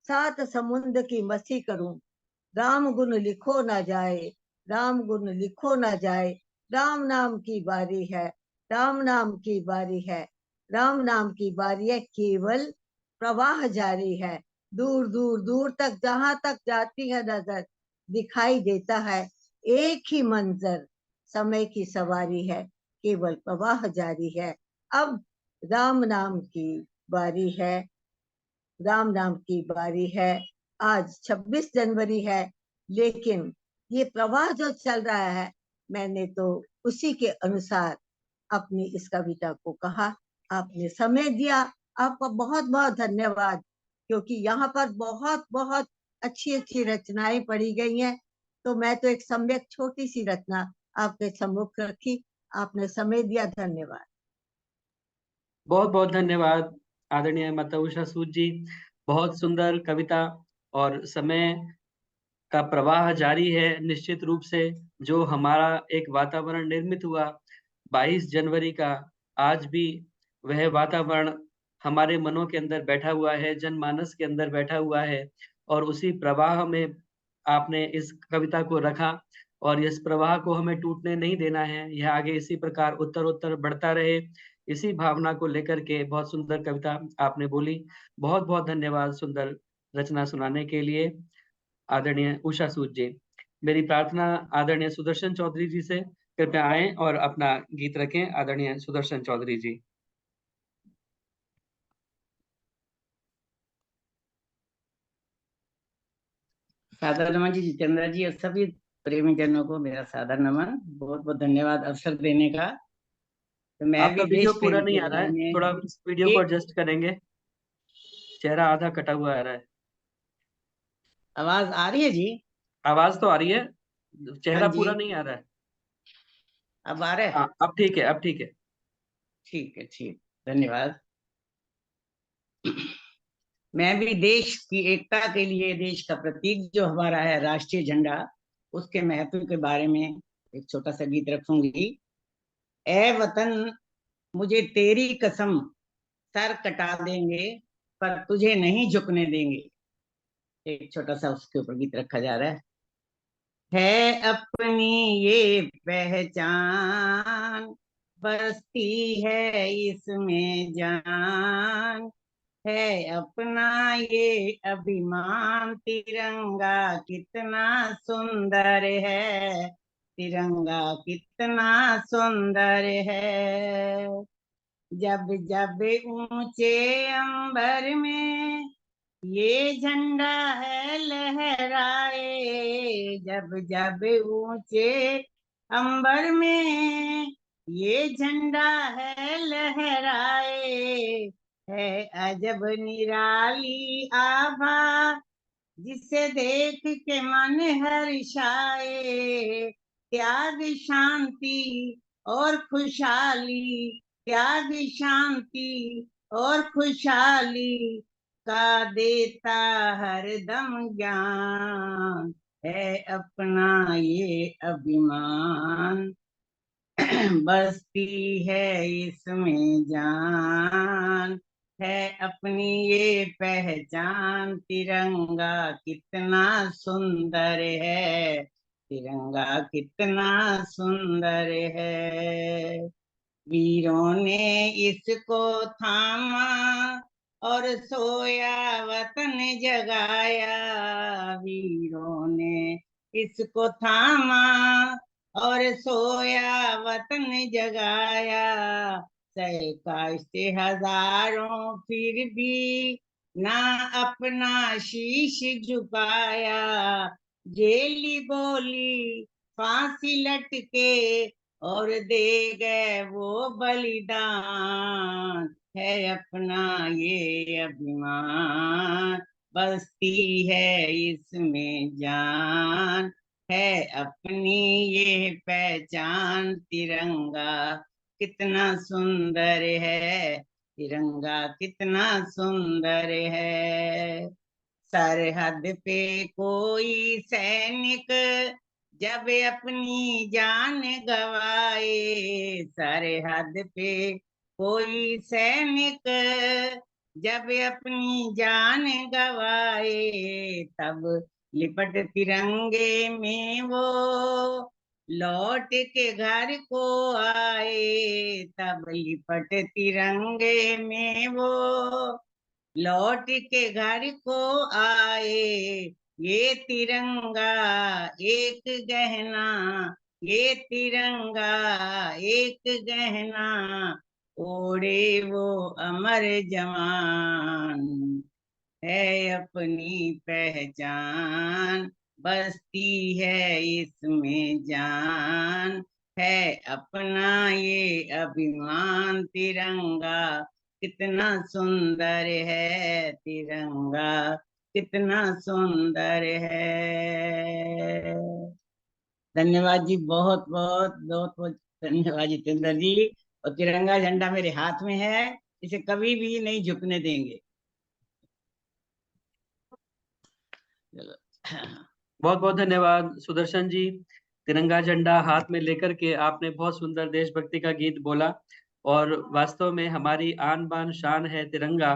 सात समुद्र की मसी करूं, राम गुण लिखो ना जाए, राम गुण लिखो ना जाए। राम नाम की बारी है, राम नाम की बारी है, राम नाम की बारी है, केवल प्रवाह जारी है। दूर दूर दूर तक जहां तक जाती है नजर, दिखाई देता है एक ही मंजर। समय की सवारी है, केवल प्रवाह जारी है। अब राम नाम की बारी है, राम नाम की बारी है। आज 26 जनवरी है, लेकिन ये प्रवाह जो चल रहा है, मैंने तो उसी के अनुसार अपनी इस कविता को कहा। आपने समय दिया, आपका बहुत बहुत धन्यवाद, क्योंकि यहाँ पर बहुत बहुत अच्छी अच्छी रचनाएं पढ़ी गई हैं। तो मैं तो एक सम्यक छोटी सी रचना आपके सम्मुख रखी, आपने समय दिया, धन्यवाद। बहुत बहुत धन्यवाद आदरणीय माता उषा सूद जी। बहुत सुंदर कविता, और समय का प्रवाह जारी है निश्चित रूप से। जो हमारा एक वातावरण निर्मित हुआ 22 जनवरी का, आज भी वह वातावरण हमारे मनों के अंदर बैठा हुआ है, जनमानस के अंदर बैठा हुआ है, और उसी प्रवाह में आपने इस कविता को रखा, और इस प्रवाह को हमें टूटने नहीं देना है। यह आगे इसी प्रकार उत्तर बढ़ता रहे, इसी भावना को लेकर के बहुत सुंदर कविता आपने बोली। बहुत बहुत धन्यवाद सुंदर रचना सुनाने के लिए आदरणीय उषा सूद जी। मेरी प्रार्थना आदरणीय सुदर्शन चौधरी जी से, कृपया आएं और अपना गीत रखें। आदरणीय सुदर्शन चौधरी जी। सादर नमन जी, जितेंद्र जी और सभी प्रेमी जनों को मेरा सादर नमन। बहुत बहुत धन्यवाद अवसर देने का। तो मैं आपका भी वीडियो देश पूरा प्रेम नहीं के आ रहा बारे है, में थोड़ा वीडियो को एक एडजस्ट करेंगे। चेहरा आधा कटा हुआ आ रहा है। आवाज आ रही है जी? आवाज तो आ रही है, हाँ चेहरा जी, पूरा नहीं आ रहा है। अब आ रहा है? हाँ, अब ठीक है, अब ठीक है। ठीक है, ठीक, धन्यवाद। मैं भी देश की एकता के लिए, देश का प्रतीक जो हमारा है राष्ट्रीय झंडा, उसके महत्व के बारे में एक छोटा सा गीत रखूंगी। ए वतन, मुझे तेरी कसम, सर कटा देंगे पर तुझे नहीं झुकने देंगे। एक छोटा सा उसके ऊपर गीत रखा जा रहा है अपनी ये पहचान, बसती है इसमें जान, है अपना ये अभिमान, तिरंगा कितना सुंदर है, तिरंगा कितना सुंदर है। जब जब ऊंचे अंबर में ये झंडा है लहराए, जब जब ऊंचे अंबर में ये झंडा है लहराए, है अजब निराली आभा, जिसे देख के मन हर्षाए। त्याग शांति और खुशहाली, त्याग शांति और खुशहाली का देता हरदम ज्ञान, है अपना ये अभिमान, बसती है इसमें जान, है अपनी ये पहचान, तिरंगा कितना सुंदर है, तिरंगा कितना सुंदर है। वीरों ने इसको थामा, और सोया वतन जगाया, वीरों ने इसको थामा। और सोया वतन जगाया, सहकाशते हजारों फिर भी ना अपना शीश झुकाया। जेली बोली फांसी लटके और दे गए वो बलिदान। है अपना ये अभिमान, बसती है इसमें जान। है अपनी ये पहचान, तिरंगा कितना सुंदर है, तिरंगा कितना सुंदर है। सरहद पे कोई सैनिक जब अपनी जान गवाए, सरहद पे कोई सैनिक जब अपनी जान गवाए, तब लिपट तिरंगे में वो लौट के घर को आए। तब लिपट तिरंगे में वो लौट के घर को आए। ये तिरंगा एक गहना, ये तिरंगा एक गहना, ओढ़े वो अमर जवान। है अपनी पहचान, बसती है इसमें जान। है अपना ये अभिमान, तिरंगा कितना सुंदर है, तिरंगा कितना सुंदर है। धन्यवाद जी, बहुत बहुत बहुत बहुत धन्यवाद जितेंद्र जी। और तिरंगा झंडा मेरे हाथ में है, इसे कभी भी नहीं झुकने देंगे। बहुत बहुत धन्यवाद सुदर्शन जी। तिरंगा झंडा हाथ में लेकर के आपने बहुत सुंदर देशभक्ति का गीत बोला, और वास्तव में हमारी आन बान शान है तिरंगा।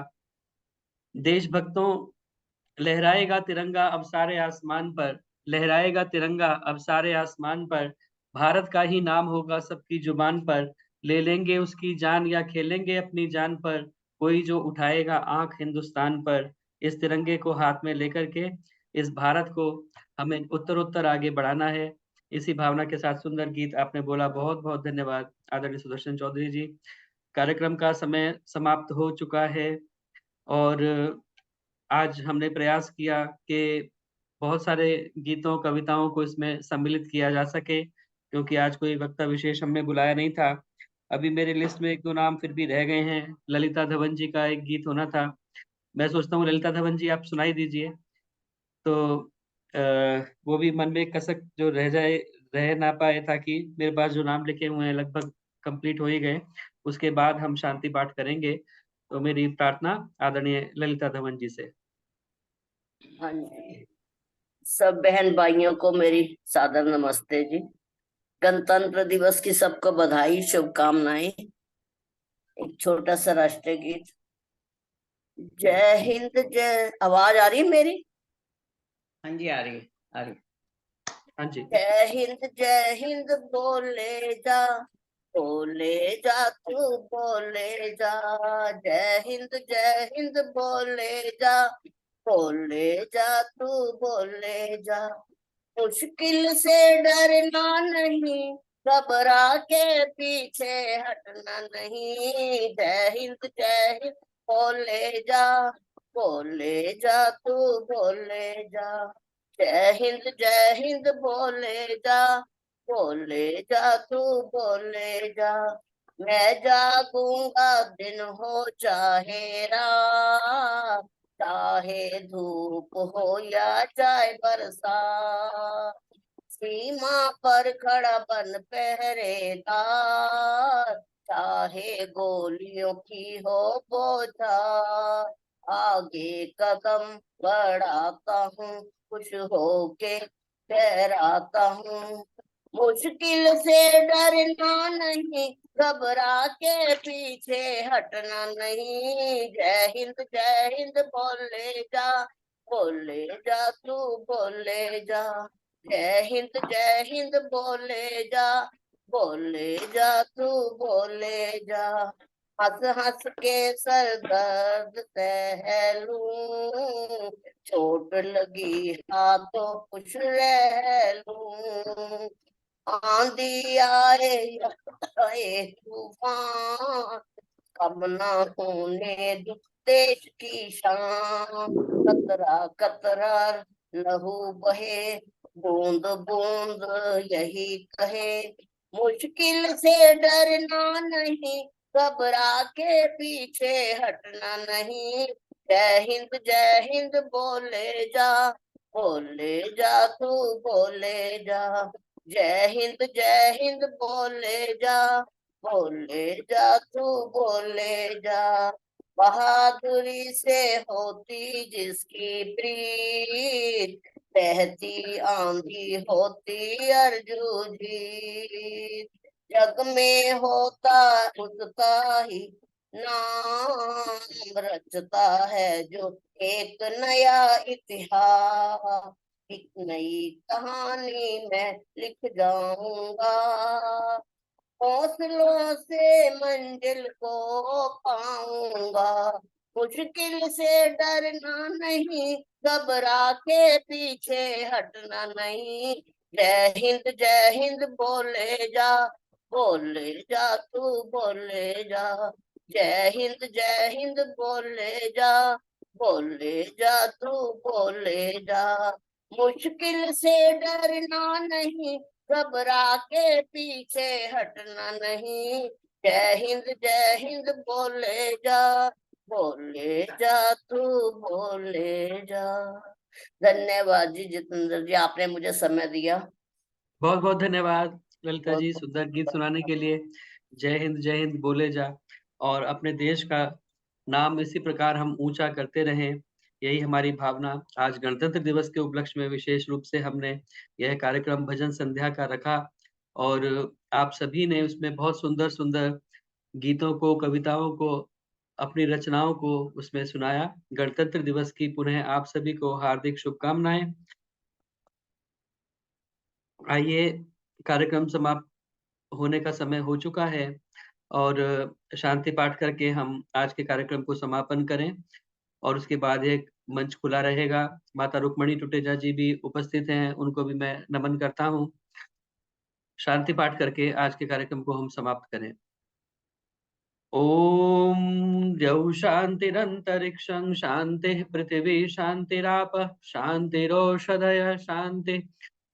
देशभक्तों, लहराएगा तिरंगा अब सारे आसमान पर, लहराएगा तिरंगा अब सारे आसमान पर, भारत का ही नाम होगा सबकी जुबान पर, ले लेंगे उसकी जान या खेलेंगे अपनी जान पर, कोई जो उठाएगा आंख हिंदुस्तान पर। इस तिरंगे को हाथ में लेकर के इस भारत को हमें उत्तर उत्तर आगे बढ़ाना है। इसी भावना के साथ सुंदर गीत आपने बोला, बहुत बहुत धन्यवाद आदरणीय सुदर्शन चौधरी जी। कार्यक्रम का समय समाप्त हो चुका है, और आज हमने प्रयास किया कि बहुत सारे गीतों कविताओं को इसमें सम्मिलित किया जा सके, क्योंकि आज कोई वक्ता विशेष हमने बुलाया नहीं था। अभी मेरे लिस्ट में एक दो नाम फिर भी रह गए हैं। ललिता धवन जी का एक गीत होना था। मैं सोचता हूँ ललिता धवन जी आप सुनाई दीजिए, तो वो भी मन में कसक जो रह ना पाए, ताकि मेरे पास जो नाम लिखे हुए हैं लगभग कंप्लीट हो ही गए, उसके बाद हम शांति पाठ करेंगे। तो मेरी प्रार्थना आदरणीय ललिता धवन जी से। हाँ जी, सब बहन भाइयों को मेरी सादर नमस्ते जी। गणतंत्र दिवस की सबको बधाई, शुभकामनाएं। एक छोटा सा राष्ट्रीय गीत। जय हिंद जय, आवाज आ रही है मेरी? हाँ जी, आ रही है, आ रही है। हाँ जी। जय हिंद बोले जा, बोले जा तू बोले जा। जय हिंद बोले जा, बोले जा तू बोले जा। मुश्किल से डरना नहीं, घबरा के पीछे हटना नहीं। जय हिंद बोले जा, बोले जा तू बोले जा। जय हिंद बोले जा, बोले जा तू बोले जा। मैं जागूंगा दिन हो चाहे रात, चाहे धूप हो या चाहे बरसात। सीमा पर खड़ा बन पहरेदार, चाहे गोलियों की हो बौछार। आगे कदम बढ़ाता हूँ, खुश होके लहराता हूँ। मुश्किल से डरना नहीं, घबरा के पीछे हटना नहीं। जय हिंद बोले जा, बोले जा तू बोले जा। जय हिंद बोले जा, बोले जा तू बोले जा। हंस हंस के सर दर्द सह लूं, चोट लगी हाथों खुश रह लूं। आंधी आए आए तूफान, कब ना होने दुख देश की शान। कतरा कतरा लहू बहे, बूंद बूंद यही कहे, मुश्किल से डरना नहीं, घबरा के पीछे हटना नहीं। जय हिंद बोले जा तू बोले जा। जय हिंद बोले जा तू बोले जा। बहादुरी से होती जिसकी प्रीत, बहती आंधी होती अर्जू जीत। जग में होता उसका ही नाम, रचता है जो एक नया इतिहास। एक नई कहानी मैं लिख जाऊंगा, हौसलों से मंजिल को पाऊंगा। मुश्किल से डरना नहीं, घबरा के पीछे हटना नहीं। जय हिंद बोले जा तू बोले जा। जय हिंद बोले जा तू बोले जा। मुश्किल से डरना नहीं, घबरा के पीछे हटना नहीं। जय हिंद बोले जा तू बोले जा। धन्यवाद जी जितेंद्र जी, आपने मुझे समय दिया। बहुत बहुत धन्यवाद ललिता जी, सुंदर गीत सुनाने के लिए। जय हिंद बोले जा, और अपने देश का नाम इसी प्रकार हम ऊंचा करते रहें, यही हमारी भावना। आज गणतंत्र दिवस के उपलक्ष्य में विशेष रूप से हमने यह कार्यक्रम भजन संध्या का रखा, और आप सभी ने उसमें बहुत सुंदर सुंदर गीतों को, कविताओं को, अपनी रचनाओं को उसमें सुनाया। गणतंत्र दिवस की पुनः आप सभी को हार्दिक शुभकामनाएं। आइए, कार्यक्रम समाप्त होने का समय हो चुका है, और शांति पाठ करके हम आज के कार्यक्रम को समापन करें, और उसके बाद एक मंच खुला रहेगा। माता रुक्मणी टुटेजा जी भी उपस्थित हैं, उनको भी मैं नमन करता हूँ। शांति पाठ करके आज के कार्यक्रम को हम समाप्त करें। ओम द्यौ शान्तिरन्तरिक्षं शान्तिः, पृथिवी शान्तिरापः शान्तिरोषधयः शान्तिः,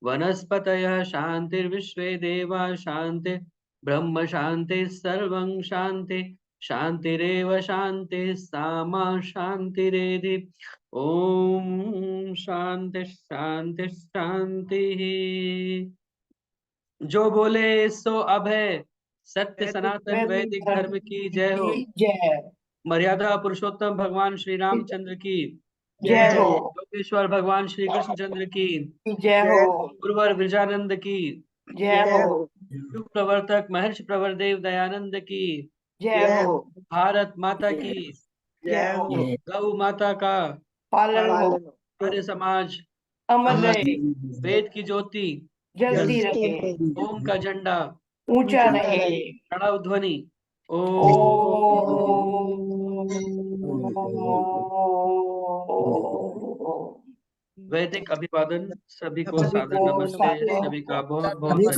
वनस्पतयः शान्तिर्विश्वे देवा शान्तिः, ब्रह्म शान्तिः सर्वं शान्तिः, शान्तिरेव शान्तिः सामा शान्तिरेधि। ओम शांति शांति शांतिः। जो बोले सो अभय, सत्य सनातन वैदिक धर्म की जय हो। जय मर्यादा पुरुषोत्तम भगवान श्री रामचंद्र की जय हो। योगेश्वर भगवान श्री कृष्णचंद्र की जय हो। गुरुवर विरजानंद की जय हो। युग प्रवर्तक महर्षि प्रवरदेव दयानंद की जय हो। भारत माता की जय हो। गौ माता का पालन हो। आर्य समाज अमर रहे, वेद की ज्योति जलती रहे, ओम का झंडा ऊंचा रहे। प्रणव ध्वनि वैदिक अभिवादन। सभी को सादर नमस्ते। सभी का बहुत बहुत